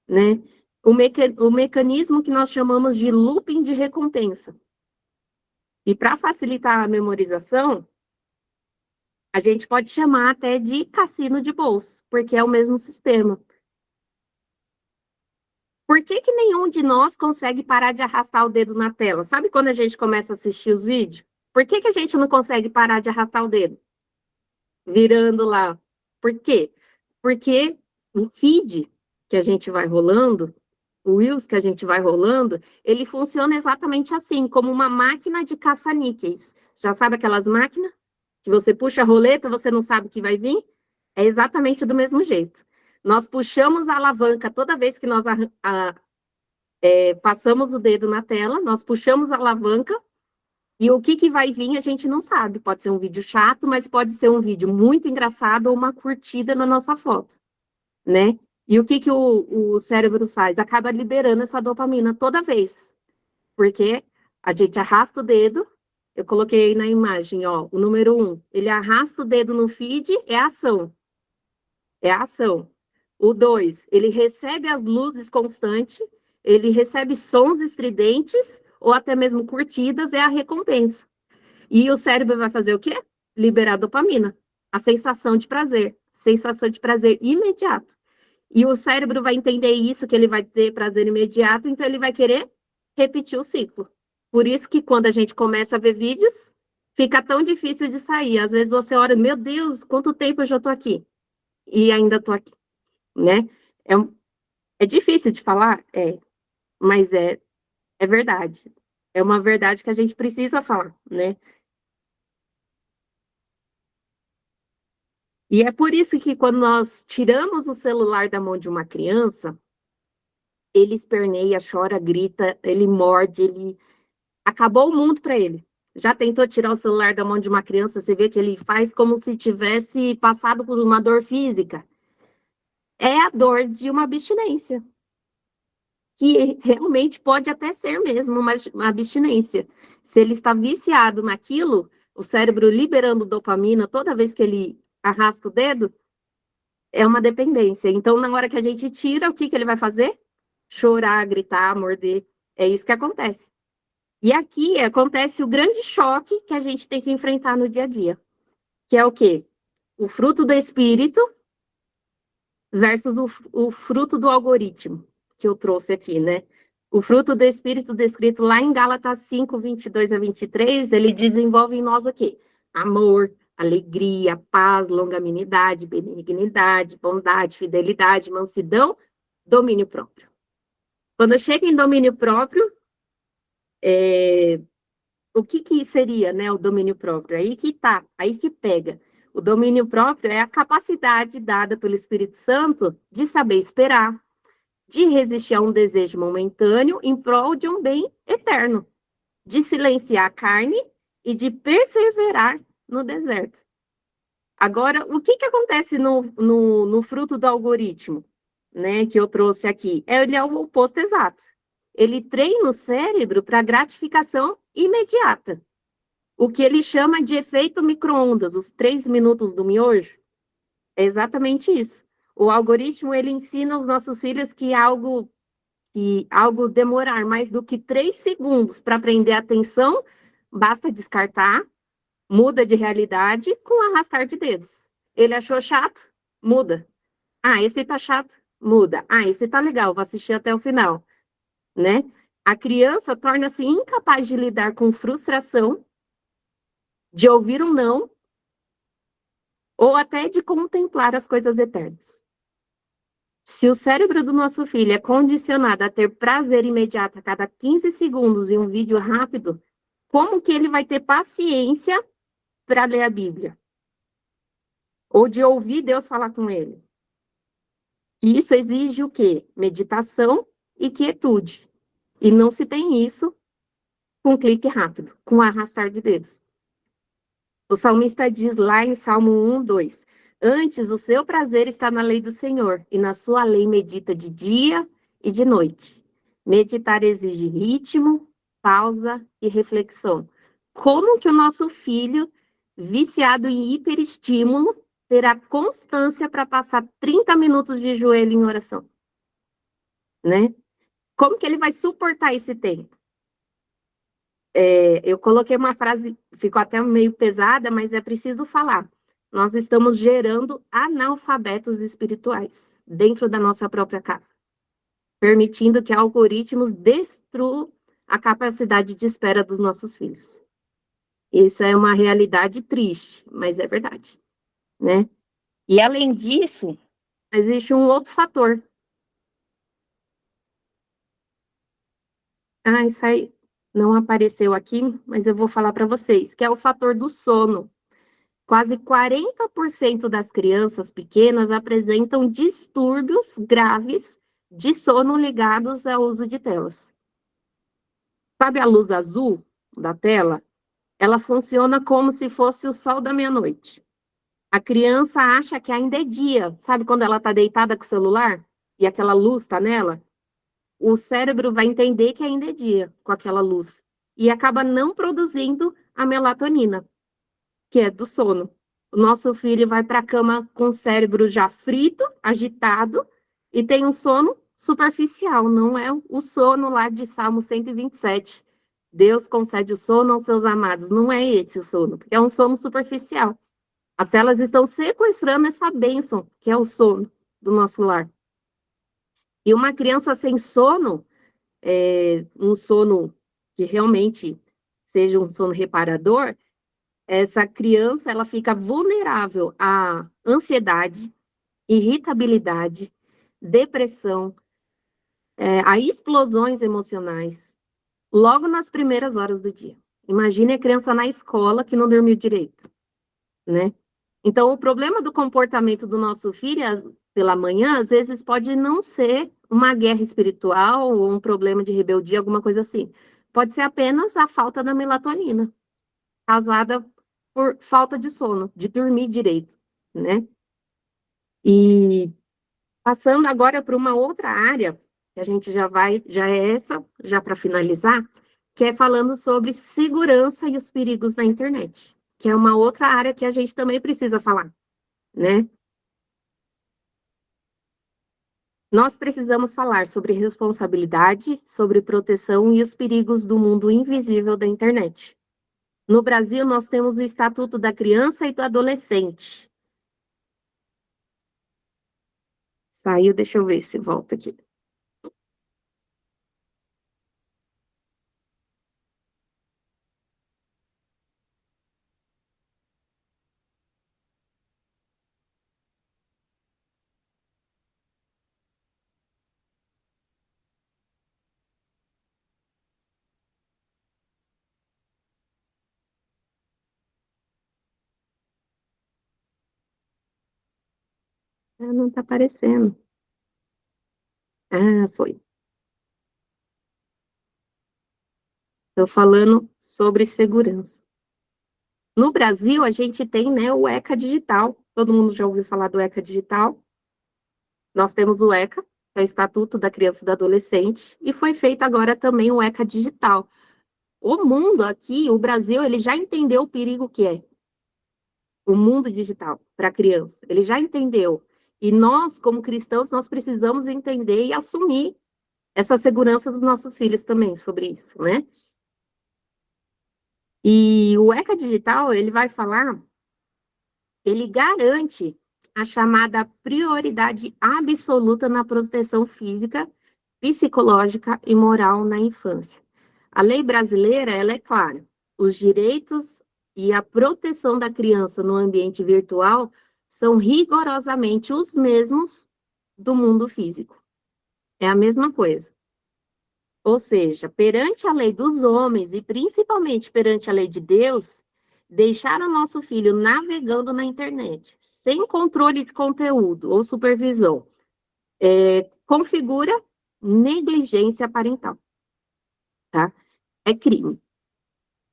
né? O mecanismo que nós chamamos de looping de recompensa. E para facilitar a memorização, a gente pode chamar até de cassino de bolso, porque é o mesmo sistema. Por que nenhum de nós consegue parar de arrastar o dedo na tela? Sabe quando a gente começa a assistir os vídeos? Por que a gente não consegue parar de arrastar o dedo? Virando lá. Por quê? Porque o feed que a gente vai rolando, o Reels que a gente vai rolando, ele funciona exatamente assim, como uma máquina de caça-níqueis. Já sabe aquelas máquinas? Que você puxa a roleta, você não sabe o que vai vir? É exatamente do mesmo jeito. Nós puxamos a alavanca toda vez que nós passamos o dedo na tela, nós puxamos a alavanca e o que vai vir a gente não sabe. Pode ser um vídeo chato, mas pode ser um vídeo muito engraçado ou uma curtida na nossa foto, né? E o que que o cérebro faz? Acaba liberando essa dopamina toda vez. Porque a gente arrasta o dedo, eu coloquei na imagem, ó, o número 1, ele arrasta o dedo no feed, é ação. É ação. O 2, ele recebe as luzes constantes, ele recebe sons estridentes, ou até mesmo curtidas, é a recompensa. E o cérebro vai fazer o quê? Liberar dopamina, a sensação de prazer imediato. E o cérebro vai entender isso, que ele vai ter prazer imediato, então ele vai querer repetir o ciclo. Por isso que quando a gente começa a ver vídeos, fica tão difícil de sair. Às vezes você olha, meu Deus, quanto tempo eu já estou aqui? E ainda estou aqui, né? É difícil de falar, mas é verdade. É uma verdade que a gente precisa falar, né? E é por isso que quando nós tiramos o celular da mão de uma criança, ele esperneia, chora, grita, ele morde, ele acabou o mundo para ele. Já tentou tirar o celular da mão de uma criança, você vê que ele faz como se tivesse passado por uma dor física. É a dor de uma abstinência, que realmente pode até ser mesmo uma abstinência. Se ele está viciado naquilo, o cérebro liberando dopamina toda vez que ele arrasta o dedo, é uma dependência. Então, na hora que a gente tira, o que ele vai fazer? Chorar, gritar, morder. É isso que acontece. E aqui acontece o grande choque que a gente tem que enfrentar no dia a dia, que é o quê? O fruto do espírito versus o fruto do algoritmo, que eu trouxe aqui, né? O fruto do espírito descrito lá em Gálatas 5, 22 a 23, ele desenvolve em nós o quê? Amor, alegria, paz, longanimidade, benignidade, bondade, fidelidade, mansidão, domínio próprio. Quando chega em domínio próprio, o que seria, né, o domínio próprio? Aí que tá, aí que pega. O domínio próprio é a capacidade dada pelo Espírito Santo de saber esperar, de resistir a um desejo momentâneo em prol de um bem eterno, de silenciar a carne e de perseverar no deserto. Agora, o que acontece no fruto do algoritmo, né, que eu trouxe aqui? Ele é o oposto exato. Ele treina o cérebro para gratificação imediata. O que ele chama de efeito micro-ondas, os 3 minutos do miojo, é exatamente isso. O algoritmo, ele ensina aos nossos filhos que algo demorar mais do que 3 segundos para prender a atenção, basta descartar, muda de realidade com arrastar de dedos. Ele achou chato? Muda. Ah, esse tá chato? Muda. Ah, esse tá legal, vou assistir até o final, né? A criança torna-se incapaz de lidar com frustração, de ouvir um não, ou até de contemplar as coisas eternas. Se o cérebro do nosso filho é condicionado a ter prazer imediato a cada 15 segundos em um vídeo rápido, como que ele vai ter paciência para ler a Bíblia? Ou de ouvir Deus falar com ele? E isso exige o quê? Meditação e quietude. E não se tem isso com clique rápido, com arrastar de dedos. O salmista diz lá em Salmo 1, 2: antes o seu prazer está na lei do Senhor, e na sua lei medita de dia e de noite. Meditar exige ritmo, pausa e reflexão. Como que o nosso filho, viciado em hiperestímulo, terá constância para passar 30 minutos de joelho em oração? Né? Como que ele vai suportar esse tempo? Eu coloquei uma frase, ficou até meio pesada, mas é preciso falar. Nós estamos gerando analfabetos espirituais dentro da nossa própria casa, permitindo que algoritmos destruam a capacidade de espera dos nossos filhos. Isso é uma realidade triste, mas é verdade, né? E além disso, existe um outro fator. Isso aí não apareceu aqui, mas eu vou falar para vocês, que é o fator do sono. Quase 40% das crianças pequenas apresentam distúrbios graves de sono ligados ao uso de telas. Sabe a luz azul da tela? Ela funciona como se fosse o sol da meia-noite. A criança acha que ainda é dia. Sabe quando ela está deitada com o celular? e aquela luz está nela, o cérebro vai entender que ainda é dia com aquela luz e acaba não produzindo a melatonina, que é do sono. O nosso filho vai para a cama com o cérebro já frito, agitado, e tem um sono superficial, não é o sono lá de Salmo 127. Deus concede o sono aos seus amados. Não é esse o sono, porque é um sono superficial. As células estão sequestrando essa bênção, que é o sono do nosso lar. E uma criança sem sono, um sono que realmente seja um sono reparador, essa criança ela fica vulnerável à ansiedade, irritabilidade, depressão, a explosões emocionais, logo nas primeiras horas do dia. Imagine a criança na escola que não dormiu direito, né? Então, o problema do comportamento do nosso filho pela manhã, às vezes pode não ser uma guerra espiritual ou um problema de rebeldia, alguma coisa assim. Pode ser apenas a falta da melatonina, causada por falta de sono, de dormir direito, né? E passando agora para uma outra área, que a gente já é essa, já para finalizar, que é falando sobre segurança e os perigos na internet, que é uma outra área que a gente também precisa falar, né? Nós precisamos falar sobre responsabilidade, sobre proteção e os perigos do mundo invisível da internet. No Brasil, nós temos o Estatuto da Criança e do Adolescente. Saiu, deixa eu ver se volta aqui. Ah, não está aparecendo. Ah, foi. Estou falando sobre segurança. No Brasil, a gente tem, né, o ECA Digital. Todo mundo já ouviu falar do ECA Digital? Nós temos o ECA, que é o Estatuto da Criança e do Adolescente, e foi feito agora também o ECA Digital. O mundo aqui, o Brasil, ele já entendeu o perigo que é o mundo digital para a criança. Ele já entendeu. E nós, como cristãos, nós precisamos entender e assumir essa segurança dos nossos filhos também sobre isso, né? E o ECA Digital, ele vai falar, ele garante a chamada prioridade absoluta na proteção física, psicológica e moral na infância. A lei brasileira, ela é clara, os direitos e a proteção da criança no ambiente virtual são rigorosamente os mesmos do mundo físico. É a mesma coisa. Ou seja, perante a lei dos homens e principalmente perante a lei de Deus, deixar o nosso filho navegando na internet, sem controle de conteúdo ou supervisão, configura negligência parental, tá? É crime.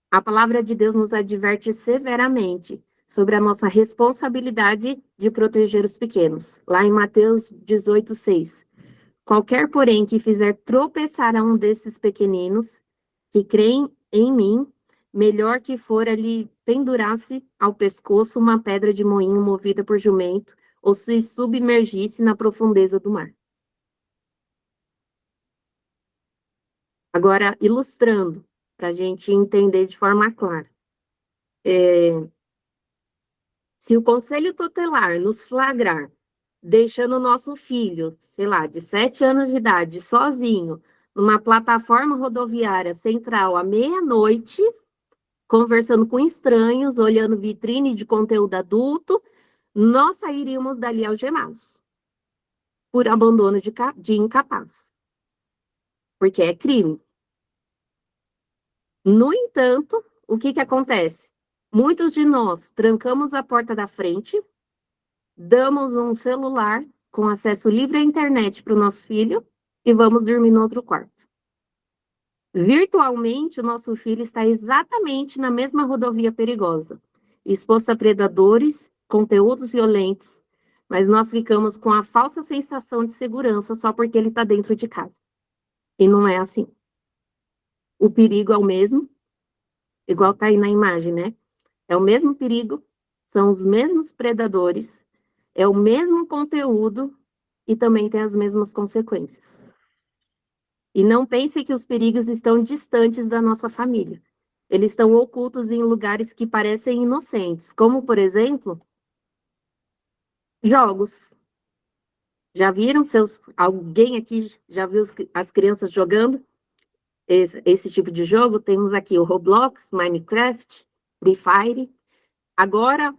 A palavra de Deus nos adverte severamente sobre a nossa responsabilidade de proteger os pequenos. Lá em Mateus 18:6. Qualquer, porém, que fizer tropeçar a um desses pequeninos, que creem em mim, melhor que fora lhe pendurasse ao pescoço uma pedra de moinho movida por jumento, ou se submergisse na profundeza do mar. Agora, ilustrando, para a gente entender de forma clara. Se o Conselho Tutelar nos flagrar deixando o nosso filho, sei lá, de 7 anos de idade, sozinho, numa plataforma rodoviária central à meia-noite, conversando com estranhos, olhando vitrine de conteúdo adulto, nós sairíamos dali algemados, por abandono de incapaz, porque é crime. No entanto, o que acontece? Muitos de nós trancamos a porta da frente, damos um celular com acesso livre à internet para o nosso filho e vamos dormir no outro quarto. Virtualmente, o nosso filho está exatamente na mesma rodovia perigosa, exposto a predadores, conteúdos violentos, Mas nós ficamos com a falsa sensação de segurança só porque ele está dentro de casa. E não é assim. O perigo é o mesmo, igual está aí na imagem, né? É o mesmo perigo, são os mesmos predadores, é o mesmo conteúdo e também tem as mesmas consequências. E não pense que os perigos estão distantes da nossa família. Eles estão ocultos em lugares que parecem inocentes, como, por exemplo, jogos. Já viram? Alguém aqui já viu as crianças jogando esse tipo de jogo? Temos aqui o Roblox, Minecraft, Free Fire. Agora,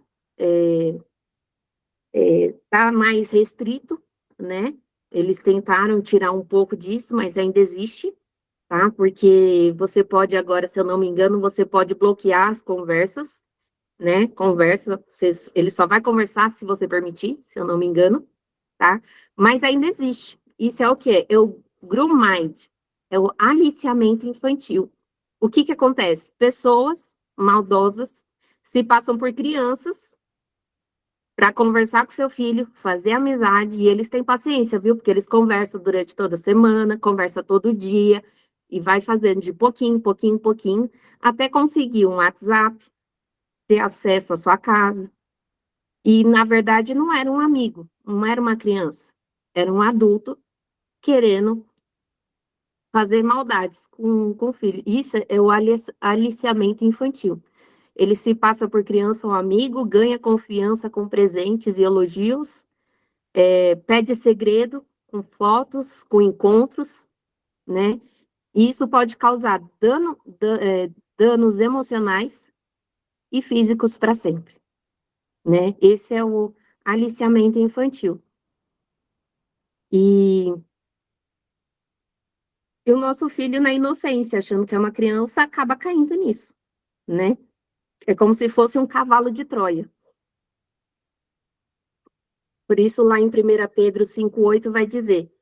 tá mais restrito, né? Eles tentaram tirar um pouco disso, mas ainda existe, tá? Porque você pode agora, se eu não me engano, você pode bloquear as conversas, né? Ele só vai conversar se você permitir, se eu não me engano, tá? Mas ainda existe. Isso é o quê? É o Groom Mind, é o aliciamento infantil. O que que acontece? Pessoas maldosas se passam por crianças para conversar com seu filho, fazer amizade, e eles têm paciência, viu? Porque eles conversam durante toda a semana, conversa todo dia, e vai fazendo de pouquinho, pouquinho, pouquinho, até conseguir um WhatsApp, ter acesso à sua casa. E, na verdade, não era um amigo, não era uma criança, era um adulto querendo fazer maldades com o filho. Isso é o aliciamento infantil. Ele se passa por criança ou amigo, ganha confiança com presentes e elogios, pede segredo com fotos, com encontros, né? E isso pode causar danos emocionais e físicos para sempre, né? Esse é o aliciamento infantil. E o nosso filho, na inocência, achando que é uma criança, acaba caindo nisso, né? É como se fosse um cavalo de Troia. Por isso, lá em 1 Pedro 5,8 vai dizer: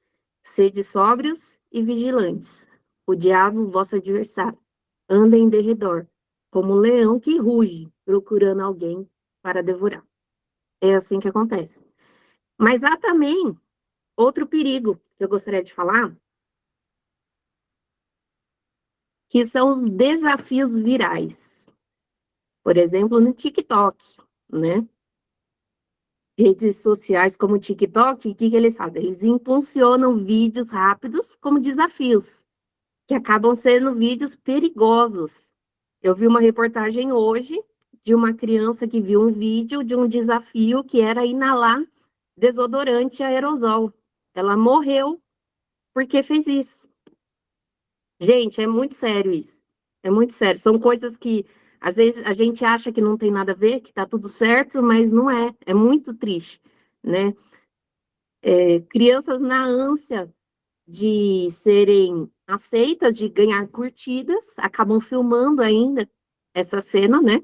sede sóbrios e vigilantes. O diabo, vosso adversário, anda em derredor, como um leão que ruge, procurando alguém para devorar. É assim que acontece. Mas há também outro perigo que eu gostaria de falar, que são os desafios virais. Por exemplo, no TikTok, né? Redes sociais como o TikTok, o que que eles fazem? Eles impulsionam vídeos rápidos como desafios, que acabam sendo vídeos perigosos. Eu vi uma reportagem hoje de uma criança que viu um vídeo de um desafio que era inalar desodorante aerosol. Ela morreu porque fez isso. Gente, é muito sério isso. É muito sério. São coisas que, às vezes, a gente acha que não tem nada a ver, que tá tudo certo, mas não é. É muito triste, né? Crianças na ânsia de serem aceitas, de ganhar curtidas, acabam filmando ainda essa cena, né?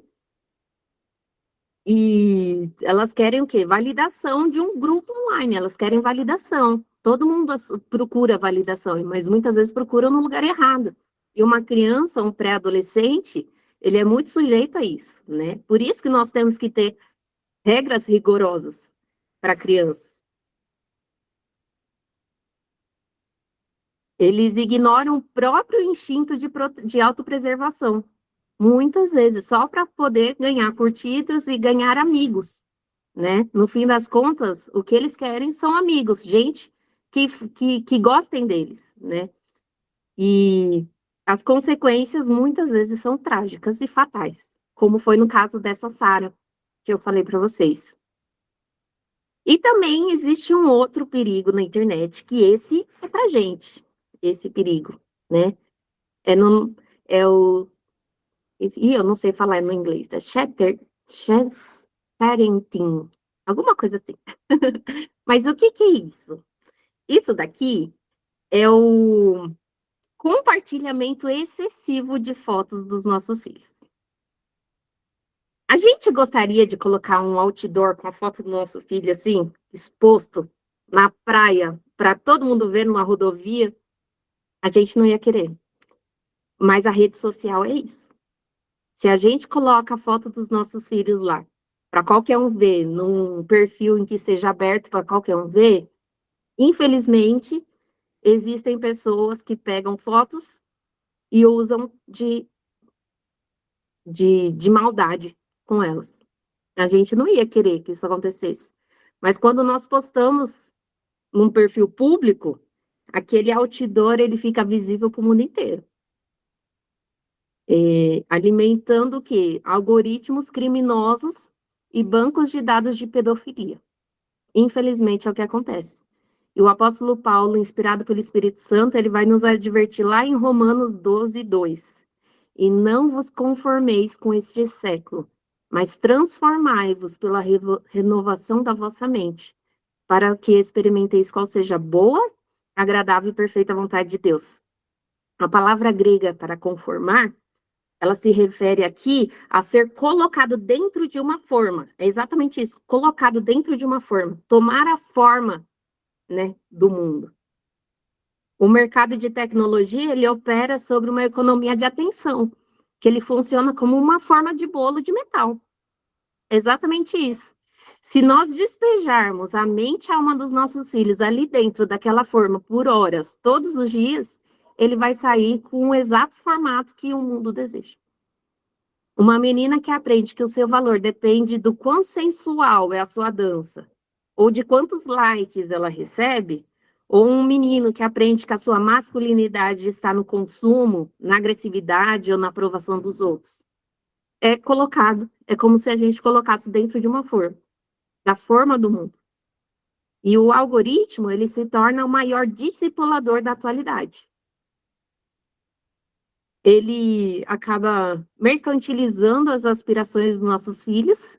E elas querem o quê? Validação de um grupo online, elas querem validação. Todo mundo procura validação, mas muitas vezes procura no lugar errado. E uma criança, um pré-adolescente, ele é muito sujeito a isso, né? Por isso que nós temos que ter regras rigorosas para crianças. Eles ignoram o próprio instinto de autopreservação, muitas vezes, só para poder ganhar curtidas e ganhar amigos, né? No fim das contas, o que eles querem são amigos, gente que gostem deles, né? E as consequências muitas vezes são trágicas e fatais, como foi no caso dessa Sara, que eu falei para vocês. E também existe um outro perigo na internet, que esse é pra gente, esse perigo, né? É o... E eu não sei falar no inglês, é parenting, alguma coisa assim. Mas o que que é isso? Isso daqui é o compartilhamento excessivo de fotos dos nossos filhos. A gente gostaria de colocar um outdoor com a foto do nosso filho assim, exposto na praia, para todo mundo ver numa rodovia? A gente não ia querer. Mas a rede social é isso. Se a gente coloca a foto dos nossos filhos lá, para qualquer um ver, num perfil em que seja aberto para qualquer um ver, infelizmente, existem pessoas que pegam fotos e usam de maldade com elas. A gente não ia querer que isso acontecesse. Mas quando nós postamos num perfil público, aquele outdoor ele fica visível para o mundo inteiro. Alimentando o quê? Algoritmos criminosos e bancos de dados de pedofilia. Infelizmente é o que acontece. E o apóstolo Paulo, inspirado pelo Espírito Santo, ele vai nos advertir lá em Romanos 12, 2. E não vos conformeis com este século, mas transformai-vos pela renovação da vossa mente, para que experimenteis qual seja a boa, agradável e perfeita vontade de Deus. A palavra grega para conformar, ela se refere aqui a ser colocado dentro de uma forma. É exatamente isso, colocado dentro de uma forma, tomar a forma, né, do mundo. O mercado de tecnologia, ele opera sobre uma economia de atenção, que ele funciona como uma forma de bolo de metal. Exatamente isso. Se nós despejarmos a mente e a alma dos nossos filhos ali dentro daquela forma por horas, todos os dias, ele vai sair com o exato formato que o mundo deseja. Uma menina que aprende que o seu valor depende do quão sensual é a sua dança, ou de quantos likes ela recebe, ou um menino que aprende que a sua masculinidade está no consumo, na agressividade ou na aprovação dos outros. É colocado, é como se a gente colocasse dentro de uma forma, da forma do mundo. E o algoritmo, ele se torna o maior discipulador da atualidade. Ele acaba mercantilizando as aspirações dos nossos filhos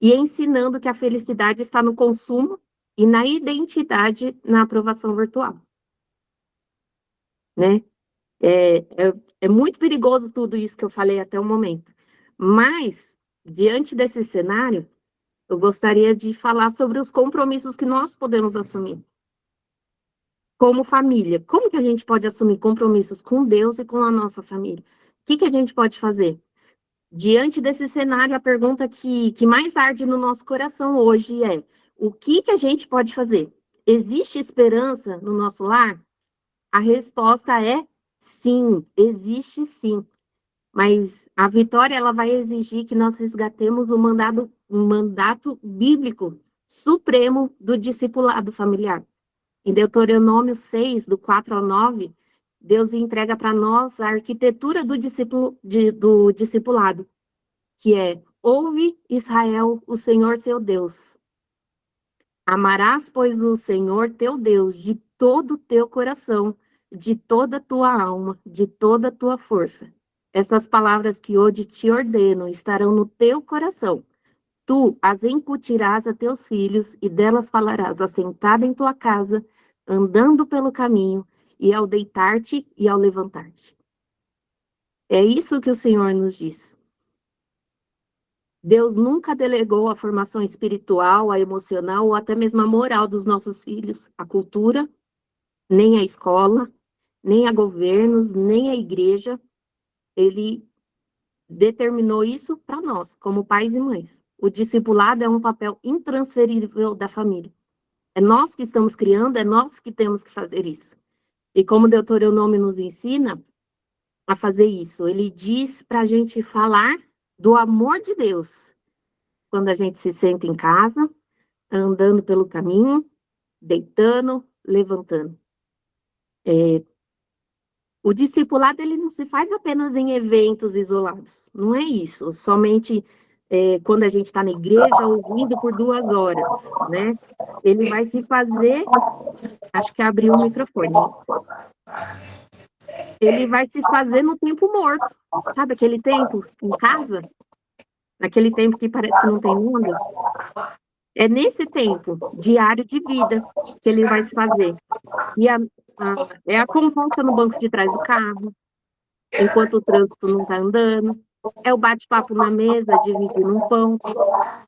e ensinando que a felicidade está no consumo e na identidade na aprovação virtual. Né? É muito perigoso tudo isso que eu falei até o momento. Mas, diante desse cenário, eu gostaria de falar sobre os compromissos que nós podemos assumir. Como família, como que a gente pode assumir compromissos com Deus e com a nossa família? O que a gente pode fazer? Diante desse cenário, a pergunta que mais arde no nosso coração hoje é: o que a gente pode fazer? Existe esperança no nosso lar? A resposta é sim, existe sim. Mas a vitória, ela vai exigir que nós resgatemos um mandato bíblico supremo do discipulado familiar. Em Deuteronômio 6, do 4 ao 9, Deus entrega para nós a arquitetura do discipulado, que é: ouve, Israel, o Senhor seu Deus. Amarás, pois, o Senhor teu Deus de todo o teu coração, de toda a tua alma, de toda a tua força. Essas palavras que hoje te ordeno estarão no teu coração. Tu as incutirás a teus filhos, e delas falarás assentada em tua casa, andando pelo caminho, e ao deitar-te e ao levantar-te. É isso que o Senhor nos diz. Deus nunca delegou a formação espiritual, a emocional, ou até mesmo a moral dos nossos filhos, a cultura, nem a escola, nem a governos, nem a igreja. Ele determinou isso para nós, como pais e mães. O discipulado é um papel intransferível da família. É nós que estamos criando, é nós que temos que fazer isso. E como o Deuteronômio nos ensina a fazer isso, ele diz para a gente falar do amor de Deus quando a gente se senta em casa, andando pelo caminho, deitando, levantando. O discipulado, ele não se faz apenas em eventos isolados, não é isso, somente quando a gente está na igreja ouvindo por 2 horas, né? Ele vai se fazer, acho que abriu o microfone, ele vai se fazer no tempo morto, sabe aquele tempo em casa? Naquele tempo que parece que não tem nada? É nesse tempo diário de vida que ele vai se fazer. E é a conversa no banco de trás do carro, enquanto o trânsito não está andando, é o bate-papo na mesa, dividindo um pão,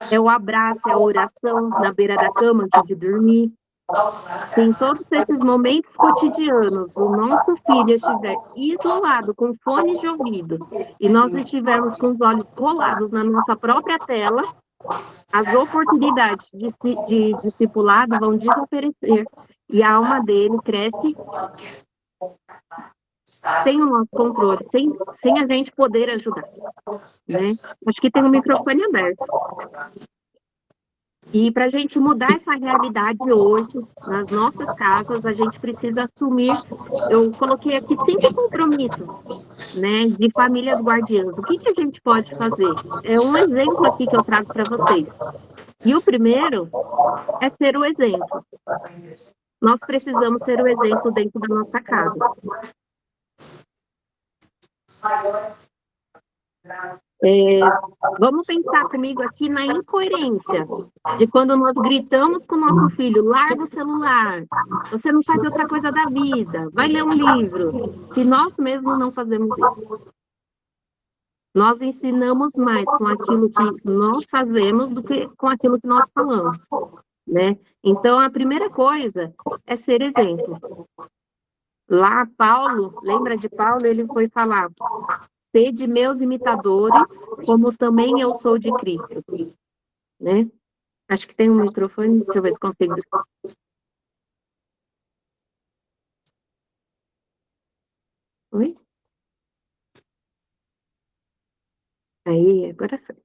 é o abraço, é a oração na beira da cama antes de dormir. Se em todos esses momentos cotidianos o nosso filho estiver isolado com fones de ouvido e nós estivermos com os olhos colados na nossa própria tela, as oportunidades de discipulado vão desaparecer e a alma dele cresce sem o nosso controle, sem a gente poder ajudar, né? Acho que tem um microfone aberto. E para a gente mudar essa realidade hoje, nas nossas casas, a gente precisa assumir, eu coloquei aqui 5 compromissos, né, de famílias guardiãs. O que a gente pode fazer? É um exemplo aqui que eu trago para vocês. E o primeiro é ser o exemplo. Nós precisamos ser o exemplo dentro da nossa casa. Vamos pensar comigo aqui na incoerência de quando nós gritamos com o nosso filho, larga o celular, você não faz outra coisa da vida, vai ler um livro, se nós mesmos não fazemos isso. Nós ensinamos mais com aquilo que nós fazemos do que com aquilo que nós falamos, né? Então, a primeira coisa é ser exemplo. Lá, Paulo, lembra de Paulo? Ele foi falar, sede meus imitadores, como também eu sou de Cristo, né? Acho que tem um microfone, deixa eu ver se consigo. Oi? Aí, agora foi.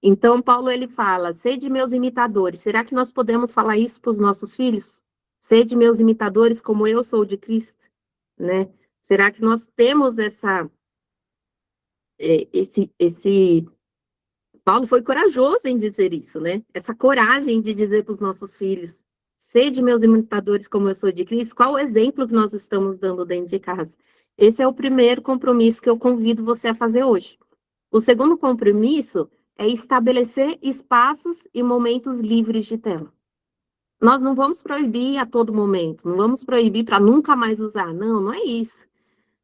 Então, Paulo, ele fala, sede meus imitadores. Será que nós podemos falar isso para os nossos filhos? Sede meus imitadores, como eu sou de Cristo, né? Será que nós temos esse... Paulo foi corajoso em dizer isso, né? Essa coragem de dizer para os nossos filhos, sede meus imitadores, como eu sou de Cristo. Qual o exemplo que nós estamos dando dentro de casa? Esse é o primeiro compromisso que eu convido você a fazer hoje. O segundo compromisso é estabelecer espaços e momentos livres de tela. Nós não vamos proibir a todo momento, não vamos proibir para nunca mais usar, não é isso.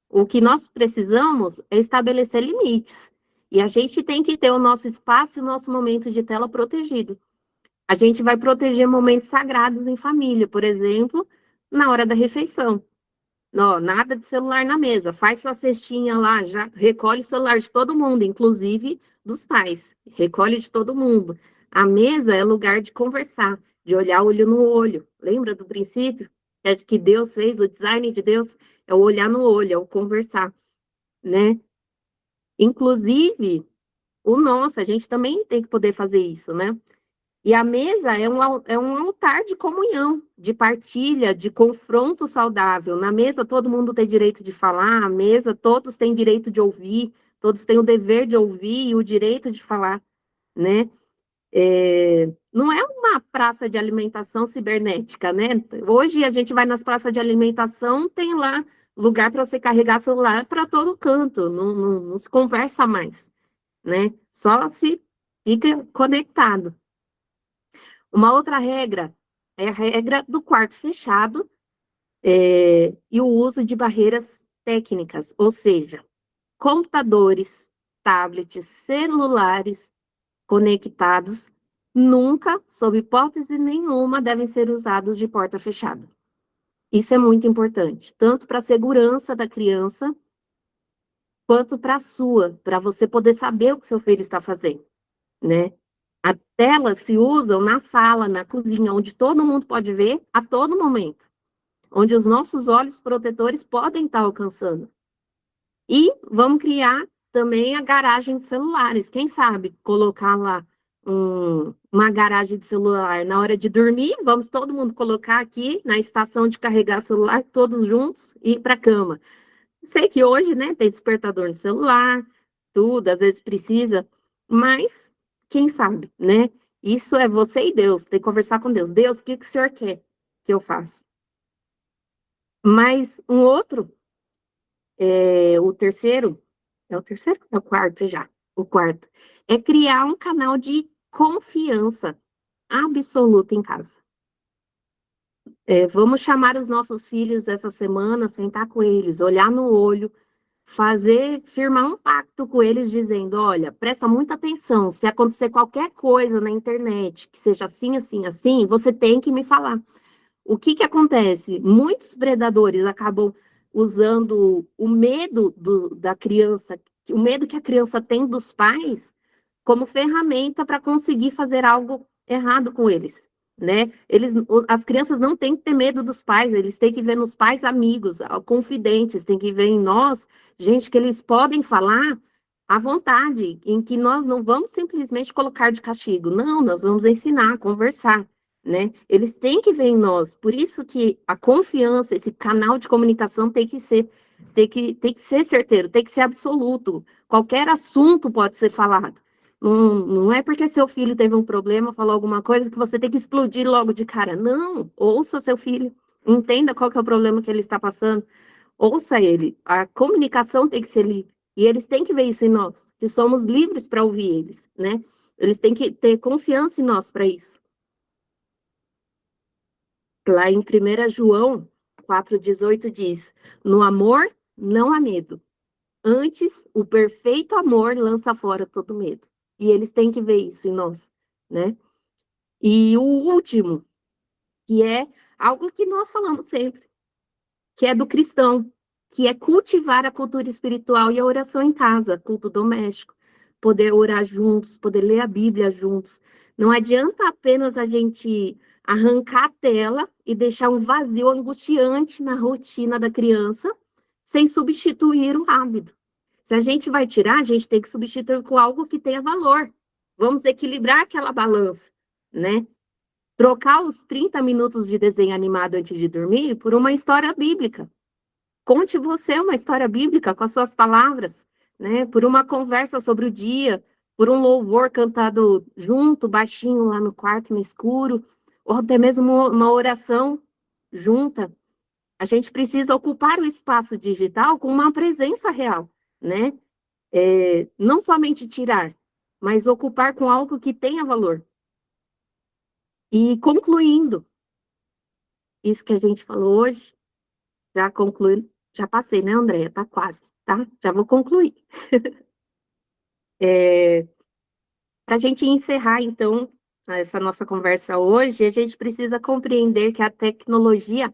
O que nós precisamos é estabelecer limites, e a gente tem que ter o nosso espaço e o nosso momento de tela protegido. A gente vai proteger momentos sagrados em família, por exemplo, na hora da refeição. Não, nada de celular na mesa, faz sua cestinha lá, já recolhe o celular de todo mundo, inclusive dos pais, recolhe de todo mundo. A mesa é lugar de conversar, de olhar olho no olho. Lembra do princípio? É que Deus fez, o design de Deus é o olhar no olho, é o conversar, né? Inclusive, a gente também tem que poder fazer isso, né? E a mesa é um altar de comunhão, de partilha, de confronto saudável. Na mesa, todo mundo tem direito de falar, a mesa, todos têm direito de ouvir, todos têm o dever de ouvir e o direito de falar, né? Não é uma praça de alimentação cibernética, né? Hoje a gente vai nas praças de alimentação, tem lá lugar para você carregar celular para todo canto, não se conversa mais, né? Só se fica conectado. Uma outra regra é a regra do quarto fechado e o uso de barreiras técnicas, ou seja, computadores, tablets, celulares conectados nunca, sob hipótese nenhuma, devem ser usados de porta fechada. Isso é muito importante, tanto para a segurança da criança, quanto para a sua, para você poder saber o que seu filho está fazendo, né? As telas se usam na sala, na cozinha, onde todo mundo pode ver a todo momento, onde os nossos olhos protetores podem estar alcançando. E vamos criar também a garagem de celulares. Quem sabe colocar lá uma garagem de celular na hora de dormir, vamos todo mundo colocar aqui na estação de carregar celular, todos juntos, e ir para a cama. Sei que hoje, né, tem despertador no celular, tudo, às vezes precisa, mas quem sabe, né? Isso é você e Deus, tem que conversar com Deus. Deus, o que o senhor quer que eu faça? Mas um outro, o terceiro, é o terceiro? É o quarto já. O quarto é criar um canal de confiança absoluta em casa. Vamos chamar os nossos filhos essa semana, sentar com eles, olhar no olho, firmar um pacto com eles, dizendo, olha, presta muita atenção, se acontecer qualquer coisa na internet, que seja assim, assim, assim, você tem que me falar. O que acontece? Muitos predadores acabam usando o medo da criança, o medo que a criança tem dos pais, como ferramenta para conseguir fazer algo errado com eles, né? As crianças não têm que ter medo dos pais, eles têm que ver nos pais amigos, confidentes, têm que ver em nós, gente que eles podem falar à vontade, em que nós não vamos simplesmente colocar de castigo, não, nós vamos ensinar, conversar, né? Eles têm que ver em nós, por isso que a confiança, esse canal de comunicação tem que ser certeiro, tem que ser absoluto. Qualquer assunto pode ser falado. Não é porque seu filho teve um problema, falou alguma coisa, que você tem que explodir logo de cara. Não, ouça seu filho, entenda qual que é o problema que ele está passando, ouça ele. A comunicação tem que ser livre. E eles têm que ver isso em nós, que somos livres para ouvir eles, né? Eles têm que ter confiança em nós para isso. Lá em 1 João 4,18 diz: no amor não há medo. Antes, o perfeito amor lança fora todo medo. E eles têm que ver isso em nós, né? E o último, que é algo que nós falamos sempre, que é do cristão, que é cultivar a cultura espiritual e a oração em casa, culto doméstico, poder orar juntos, poder ler a Bíblia juntos. Não adianta apenas a gente arrancar a tela e deixar um vazio angustiante na rotina da criança, sem substituir o hábito. Se a gente vai tirar, a gente tem que substituir com algo que tenha valor. Vamos equilibrar aquela balança, né? Trocar os 30 minutos de desenho animado antes de dormir por uma história bíblica. Conte você uma história bíblica com as suas palavras, né? Por uma conversa sobre o dia, por um louvor cantado junto, baixinho lá no quarto, no escuro, ou até mesmo uma oração junta. A gente precisa ocupar o espaço digital com uma presença real, né? Não somente tirar, mas ocupar com algo que tenha valor. E concluindo, isso que a gente falou hoje, já concluindo, já passei, né, Andréia? Tá quase, tá? Já vou concluir. Para a gente encerrar, então, essa nossa conversa hoje, a gente precisa compreender que a tecnologia,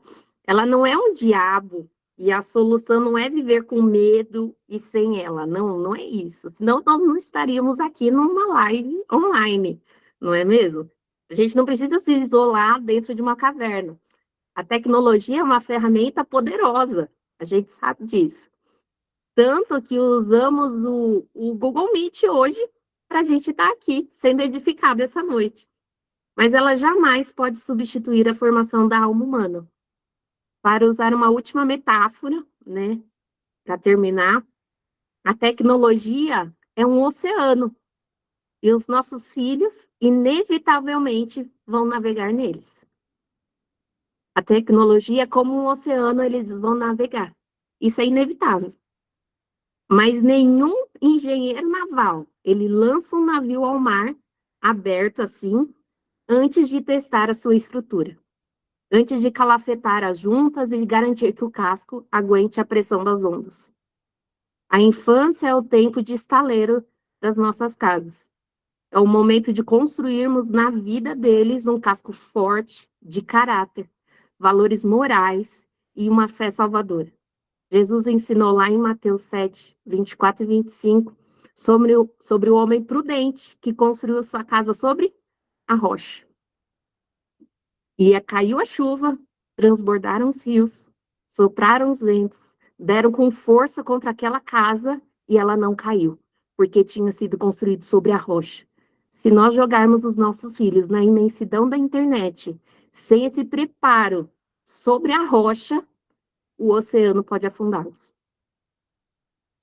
ela não é um diabo, e a solução não é viver com medo e sem ela, não é isso. Senão nós não estaríamos aqui numa live online, não é mesmo? A gente não precisa se isolar dentro de uma caverna. A tecnologia é uma ferramenta poderosa, a gente sabe disso. Tanto que usamos o Google Meet hoje para a gente estar aqui, sendo edificado essa noite. Mas ela jamais pode substituir a formação da alma humana. Para usar uma última metáfora, né, para terminar, a tecnologia é um oceano e os nossos filhos, inevitavelmente, vão navegar neles. A tecnologia é como um oceano, eles vão navegar. Isso é inevitável. Mas nenhum engenheiro naval, ele lança um navio ao mar, aberto assim, antes de testar a sua estrutura. Antes de calafetar as juntas e garantir que o casco aguente a pressão das ondas. A infância é o tempo de estaleiro das nossas casas. É o momento de construirmos na vida deles um casco forte, de caráter, valores morais e uma fé salvadora. Jesus ensinou lá em Mateus 7, 24 e 25, sobre o homem prudente que construiu sua casa sobre a rocha. E caiu a chuva, transbordaram os rios, sopraram os ventos, deram com força contra aquela casa e ela não caiu, porque tinha sido construído sobre a rocha. Se nós jogarmos os nossos filhos na imensidão da internet, sem esse preparo sobre a rocha, o oceano pode afundá-los.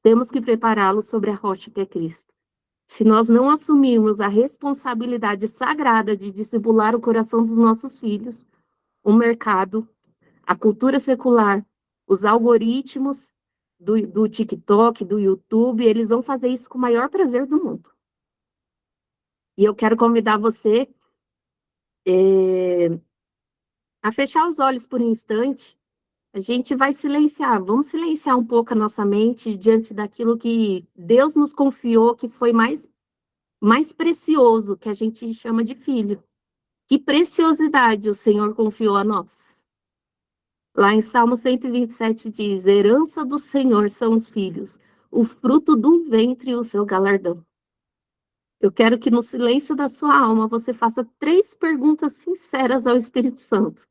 Temos que prepará-los sobre a rocha que é Cristo. Se nós não assumirmos a responsabilidade sagrada de discipular o coração dos nossos filhos, o mercado, a cultura secular, os algoritmos do TikTok, do YouTube, eles vão fazer isso com o maior prazer do mundo. E eu quero convidar você a fechar os olhos por um instante. A gente vai silenciar, vamos silenciar um pouco a nossa mente diante daquilo que Deus nos confiou, que foi mais precioso, que a gente chama de filho. Que preciosidade o Senhor confiou a nós. Lá em Salmo 127 diz: herança do Senhor são os filhos, o fruto do ventre e o seu galardão. eu quero que no silêncio da sua alma você faça 3 perguntas sinceras ao Espírito Santo.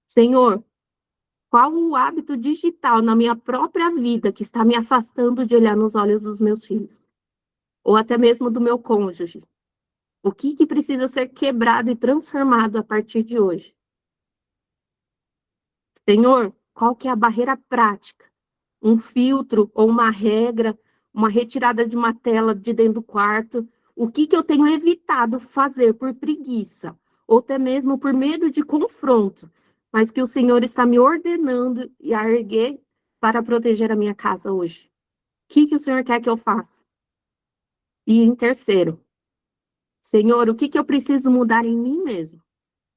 Senhor, qual o hábito digital na minha própria vida que está me afastando de olhar nos olhos dos meus filhos? Ou até mesmo do meu cônjuge? O que precisa ser quebrado e transformado a partir de hoje? Senhor, qual que é a barreira prática? Um filtro ou uma regra, uma retirada de uma tela de dentro do quarto? O que eu tenho evitado fazer por preguiça? Ou até mesmo por medo de confronto, mas que o Senhor está me ordenando e a erguer para proteger a minha casa hoje? O que o Senhor quer que eu faça? E em terceiro, Senhor, o que eu preciso mudar em mim mesmo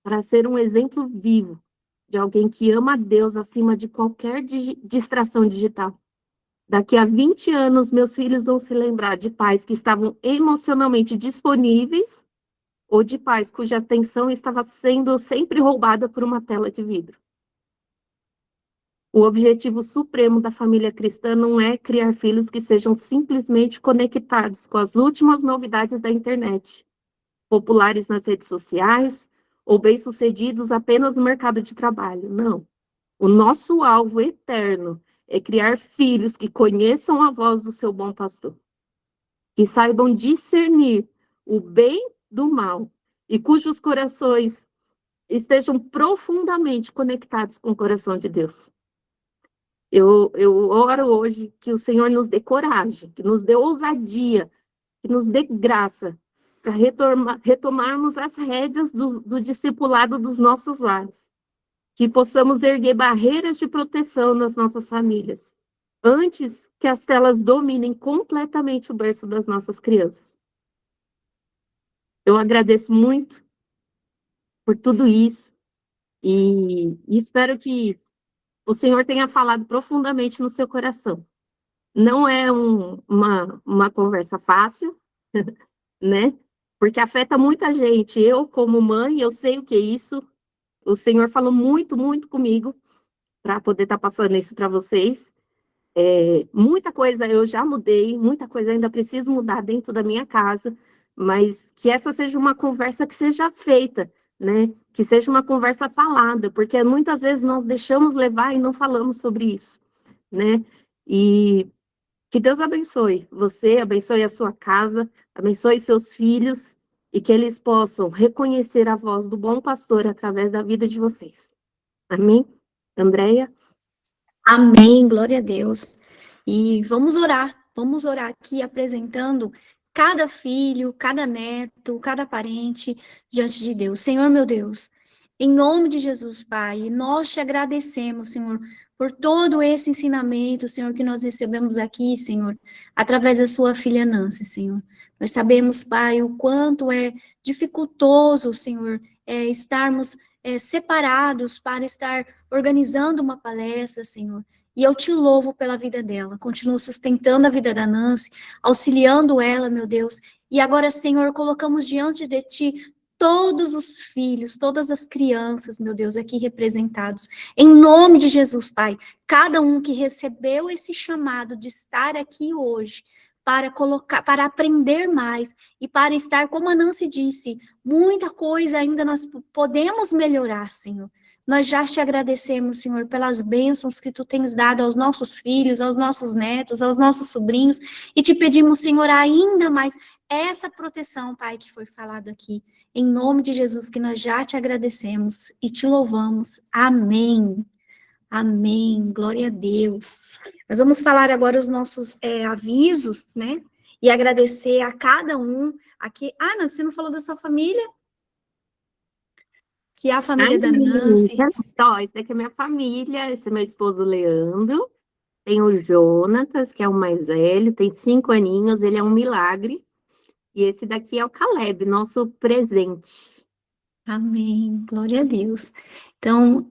para ser um exemplo vivo de alguém que ama a Deus acima de qualquer distração digital? Daqui a 20 anos, meus filhos vão se lembrar de pais que estavam emocionalmente disponíveis ou de pais cuja atenção estava sendo sempre roubada por uma tela de vidro. O objetivo supremo da família cristã não é criar filhos que sejam simplesmente conectados com as últimas novidades da internet, populares nas redes sociais ou bem-sucedidos apenas no mercado de trabalho. Não. O nosso alvo eterno é criar filhos que conheçam a voz do seu bom pastor, que saibam discernir o bem do mal e cujos corações estejam profundamente conectados com o coração de Deus. Eu oro hoje que o Senhor nos dê coragem, que nos dê ousadia, que nos dê graça para retomarmos as rédeas do discipulado dos nossos lares, que possamos erguer barreiras de proteção nas nossas famílias, antes que as telas dominem completamente o berço das nossas crianças. Eu agradeço muito por tudo isso e espero que o Senhor tenha falado profundamente no seu coração. Não é uma conversa fácil, né? Porque afeta muita gente. Eu, como mãe, eu sei o que é isso. O Senhor falou muito, muito comigo para poder estar passando isso para vocês. Muita coisa eu já mudei, muita coisa ainda preciso mudar dentro da minha casa, mas que essa seja uma conversa que seja feita, né? Que seja uma conversa falada, porque muitas vezes nós deixamos levar e não falamos sobre isso, né? E que Deus abençoe você, abençoe a sua casa, abençoe seus filhos e que eles possam reconhecer a voz do bom pastor através da vida de vocês. Amém? Andréia? Amém, glória a Deus. E vamos orar aqui apresentando cada filho, cada neto, cada parente diante de Deus. Senhor, meu Deus, em nome de Jesus, Pai, nós te agradecemos, Senhor, por todo esse ensinamento, Senhor, que nós recebemos aqui, Senhor, através da sua filha Nancy, Senhor. Nós sabemos, Pai, o quanto é dificultoso, Senhor, estarmos separados para estar organizando uma palestra, Senhor. E eu te louvo pela vida dela. Continuo sustentando a vida da Nancy, auxiliando ela, meu Deus. E agora, Senhor, colocamos diante de ti todos os filhos, todas as crianças, meu Deus, aqui representados. Em nome de Jesus, Pai, cada um que recebeu esse chamado de estar aqui hoje, para aprender mais e para estar, como a Nancy disse, muita coisa ainda nós podemos melhorar, Senhor. Nós já te agradecemos, Senhor, pelas bênçãos que tu tens dado aos nossos filhos, aos nossos netos, aos nossos sobrinhos, e te pedimos, Senhor, ainda mais essa proteção, Pai, que foi falado aqui. Em nome de Jesus, que nós já te agradecemos e te louvamos. Amém. Amém. Glória a Deus. Nós vamos falar agora os nossos avisos, né? E agradecer a cada um aqui. Ah, Nancy, você não falou da sua família? Que é a família da Nancy. Ó, esse daqui é minha família, esse é meu esposo Leandro. Tem o Jonatas, que é o mais velho, tem 5 aninhos, ele é um milagre. E esse daqui é o Caleb, nosso presente. Amém. Glória a Deus. Então,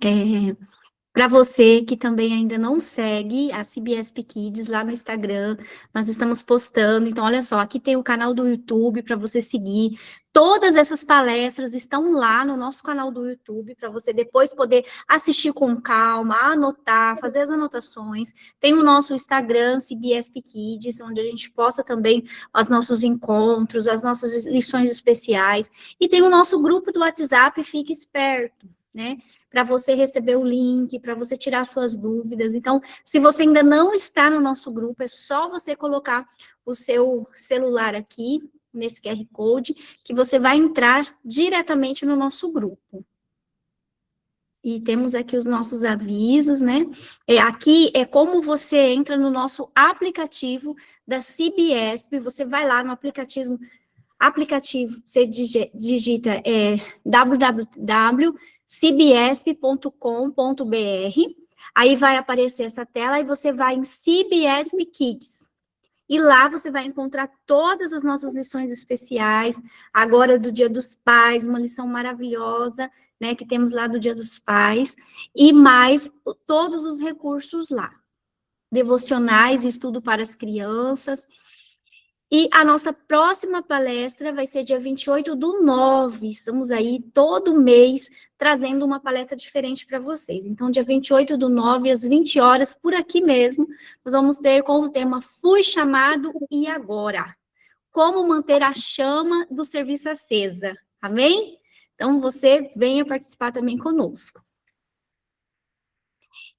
Para você que também ainda não segue a CBSP Kids lá no Instagram, nós estamos postando. Então, olha só, aqui tem o canal do YouTube para você seguir. Todas essas palestras estão lá no nosso canal do YouTube, para você depois poder assistir com calma, anotar, fazer as anotações. Tem o nosso Instagram, CBSP Kids, onde a gente posta também os nossos encontros, as nossas lições especiais. E tem o nosso grupo do WhatsApp, Fique Esperto, né? Para você receber o link, para você tirar suas dúvidas. Então, se você ainda não está no nosso grupo, é só você colocar o seu celular aqui, nesse QR Code, que você vai entrar diretamente no nosso grupo. E temos aqui os nossos avisos, né? Aqui é como você entra no nosso aplicativo da CBSP, você vai lá no aplicativo, você digita www.cbsp.com.br, aí vai aparecer essa tela, e você vai em CBSP Kids. E lá você vai encontrar todas as nossas lições especiais, agora do Dia dos Pais, uma lição maravilhosa, né, que temos lá do Dia dos Pais, e mais todos os recursos lá. Devocionais, estudo para as crianças. E a nossa próxima palestra vai ser dia 28/9, estamos aí todo mês trazendo uma palestra diferente para vocês. Então, dia 28/9, às 20 horas, por aqui mesmo, nós vamos ter como tema Fui Chamado e Agora? Como manter a chama do serviço acesa, amém? Então, você venha participar também conosco.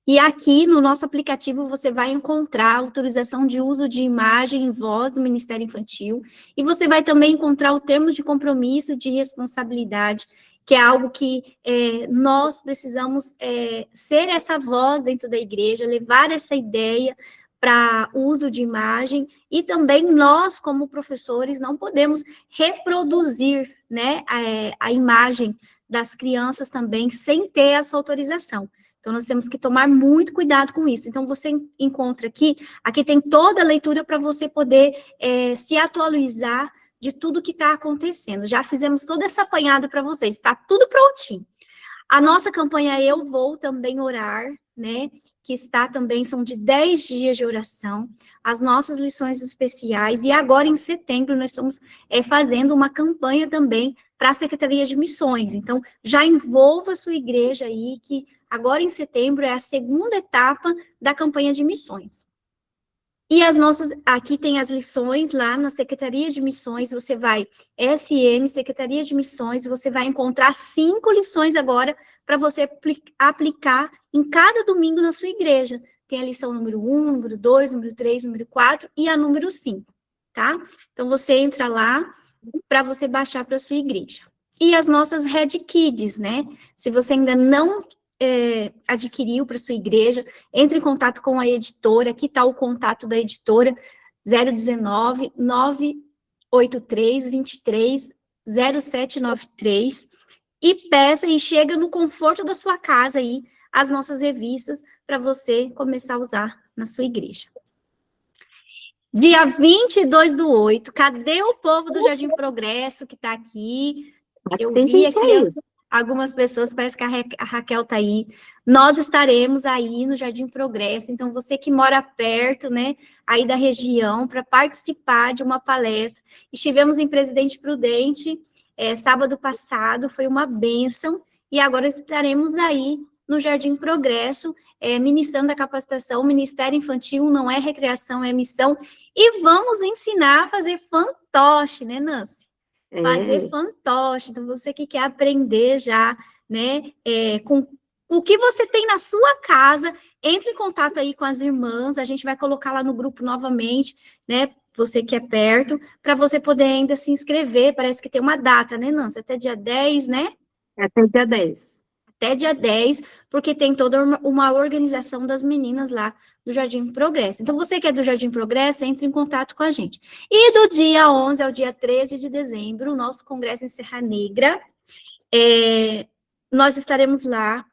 E aqui no nosso aplicativo você vai encontrar autorização de uso de imagem e voz do Ministério Infantil, e você vai também encontrar o termo de compromisso de responsabilidade, que é algo que nós precisamos ser essa voz dentro da igreja, levar essa ideia para uso de imagem, e também nós, como professores, não podemos reproduzir, né, a imagem das crianças também sem ter essa autorização. Então, nós temos que tomar muito cuidado com isso. Então, você encontra aqui tem toda a leitura para você poder se atualizar de tudo que está acontecendo. Já fizemos todo esse apanhado para vocês, está tudo prontinho. A nossa campanha Eu Vou Também Orar, né, que está também, são de 10 dias de oração, as nossas lições especiais, e agora em setembro nós estamos fazendo uma campanha também para a Secretaria de Missões. Então, já envolva a sua igreja aí, que agora em setembro é a segunda etapa da campanha de missões. E aqui tem as lições lá na Secretaria de Missões, você vai, SM, Secretaria de Missões, você vai encontrar 5 lições agora para você aplicar em cada domingo na sua igreja. Tem a lição número 1, número 2, número 3, número 4 e a número 5, tá? Então, você entra lá para você baixar para a sua igreja. E as nossas Red Kids, né? Se você ainda não adquiriu para sua igreja, entre em contato com a editora, aqui está o contato da editora, 019 983 23 0793, e peça e chega no conforto da sua casa aí, as nossas revistas, para você começar a usar na sua igreja. Dia 22/8, cadê o povo do Jardim Progresso que está aqui? Eu vi aqui algumas pessoas, parece que a Raquel está aí. Nós estaremos aí no Jardim Progresso, então você que mora perto, né, aí da região, para participar de uma palestra. Estivemos em Presidente Prudente, sábado passado, foi uma bênção, e agora estaremos aí no Jardim Progresso, ministrando a capacitação. Ministério Infantil não é recreação, é missão, e vamos ensinar a fazer fantoche, né, Nancy? Fazer fantoche. Então, você que quer aprender já, né, com o que você tem na sua casa, entre em contato aí com as irmãs, a gente vai colocar lá no grupo novamente, né, você que é perto, para você poder ainda se inscrever. Parece que tem uma data, né, Nancy? Até dia 10, né? Até dia 10. Até dia 10, porque tem toda uma organização das meninas lá do Jardim Progresso. Então, você que é do Jardim Progresso, entre em contato com a gente. E do dia 11 ao dia 13 de dezembro, o nosso congresso em Serra Negra, nós estaremos lá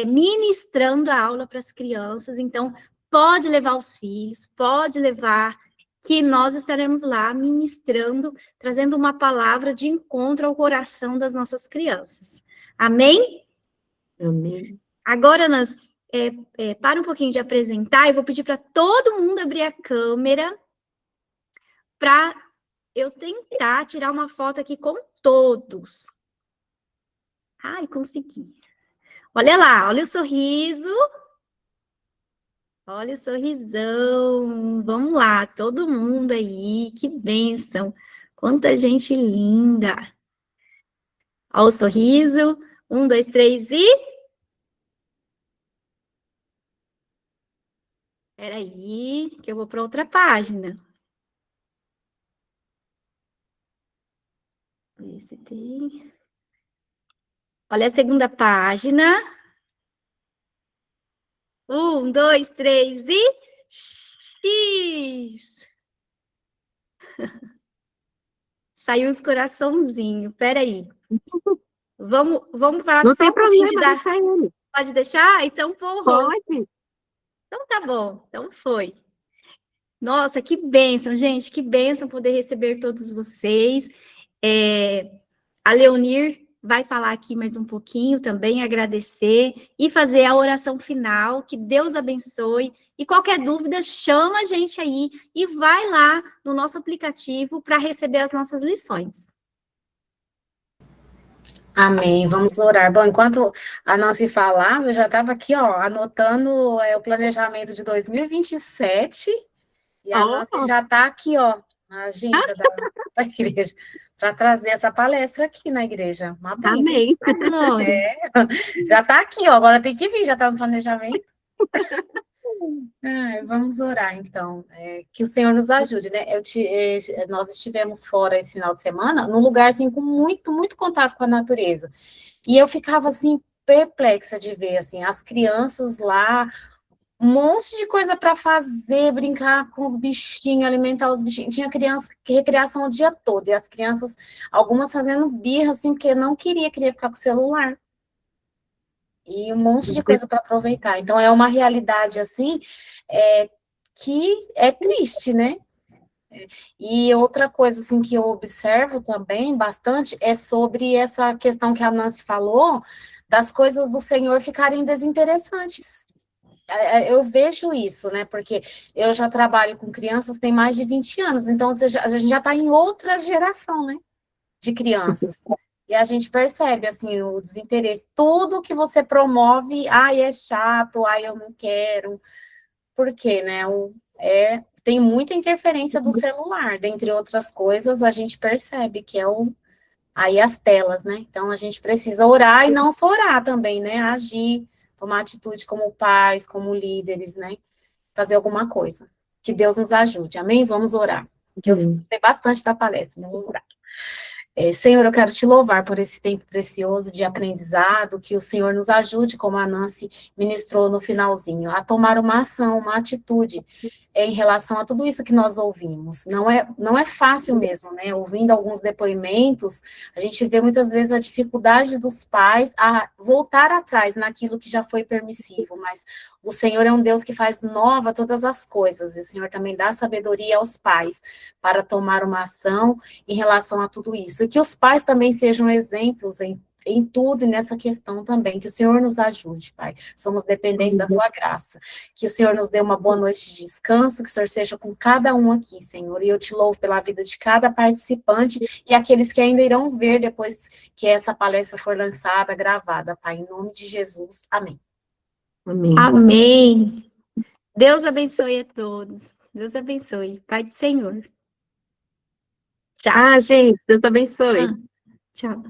ministrando a aula para as crianças. Então, pode levar os filhos, pode levar, que nós estaremos lá ministrando, trazendo uma palavra de encontro ao coração das nossas crianças. Amém? Amém. Agora, para um pouquinho de apresentar, eu vou pedir para todo mundo abrir a câmera para eu tentar tirar uma foto aqui com todos. Ai, consegui. Olha lá, olha o sorriso. Olha o sorrisão. Vamos lá, todo mundo aí, que bênção. Quanta gente linda. Olha o sorriso. 1, 2, 3 e... Espera aí, que eu vou para outra página. Ver se tem... Olha a segunda página. 1, 2, 3 e... X! Saiu os coraçãozinhos. Espera aí. Vamos falar Não só tem um pouquinho de problema, dar... deixa ele. Pode deixar? Então, pôr o rosto. Pode. Então, tá bom. Então, foi. Nossa, que bênção, gente. Que bênção poder receber todos vocês. A Leonir vai falar aqui mais um pouquinho também, agradecer e fazer a oração final. Que Deus abençoe. E qualquer dúvida, chama a gente aí e vai lá no nosso aplicativo para receber as nossas lições. Amém, vamos orar. Bom, enquanto a Nancy falava, eu já estava aqui, ó, anotando o planejamento de 2027, e a Nancy já está aqui, ó, na agenda da igreja, para trazer essa palestra aqui na igreja. Uma bênção. Amém. Já está aqui, ó, agora tem que vir, já está no planejamento. Vamos orar, então. Que o Senhor nos ajude, né? Nós estivemos fora esse final de semana, num lugar, assim, com muito, muito contato com a natureza. E eu ficava, assim, perplexa de ver, assim, as crianças lá, um monte de coisa para fazer, brincar com os bichinhos, alimentar os bichinhos. Tinha criança que recreação o dia todo, e as crianças, algumas fazendo birra, assim, porque não queria ficar com o celular. E um monte de coisa para aproveitar. Então, é uma realidade, assim, que é triste, né? E outra coisa, assim, que eu observo também bastante é sobre essa questão que a Nancy falou, das coisas do Senhor ficarem desinteressantes. Eu vejo isso, né? Porque eu já trabalho com crianças tem mais de 20 anos, então a gente já está em outra geração, né? De crianças. E a gente percebe, assim, o desinteresse. Tudo que você promove, é chato, eu não quero. Por quê, né? Tem muita interferência do celular, dentre outras coisas, a gente percebe que aí as telas, né? Então, a gente precisa orar e não só orar também, né? Agir, tomar atitude como pais, como líderes, né? Fazer alguma coisa. Que Deus nos ajude, amém? Vamos orar. Que eu gostei bastante da palestra, vamos orar. Senhor, eu quero te louvar por esse tempo precioso de aprendizado, que o Senhor nos ajude, como a Nancy ministrou no finalzinho, a tomar uma ação, uma atitude em relação a tudo isso que nós ouvimos. Não é fácil mesmo, né? Ouvindo alguns depoimentos, a gente vê muitas vezes a dificuldade dos pais a voltar atrás naquilo que já foi permissivo, mas o Senhor é um Deus que faz nova todas as coisas, e o Senhor também dá sabedoria aos pais para tomar uma ação em relação a tudo isso. E que os pais também sejam exemplos em tudo e nessa questão também. Que o Senhor nos ajude, Pai. Somos dependentes da Tua graça. Que o Senhor nos dê uma boa noite de descanso, que o Senhor seja com cada um aqui, Senhor. E eu te louvo pela vida de cada participante e aqueles que ainda irão ver depois que essa palestra for lançada, gravada, Pai. Em nome de Jesus. Amém. Amém. Amém. Deus abençoe a todos. Deus abençoe. Pai do Senhor. Tchau. Gente, Deus abençoe. Tchau.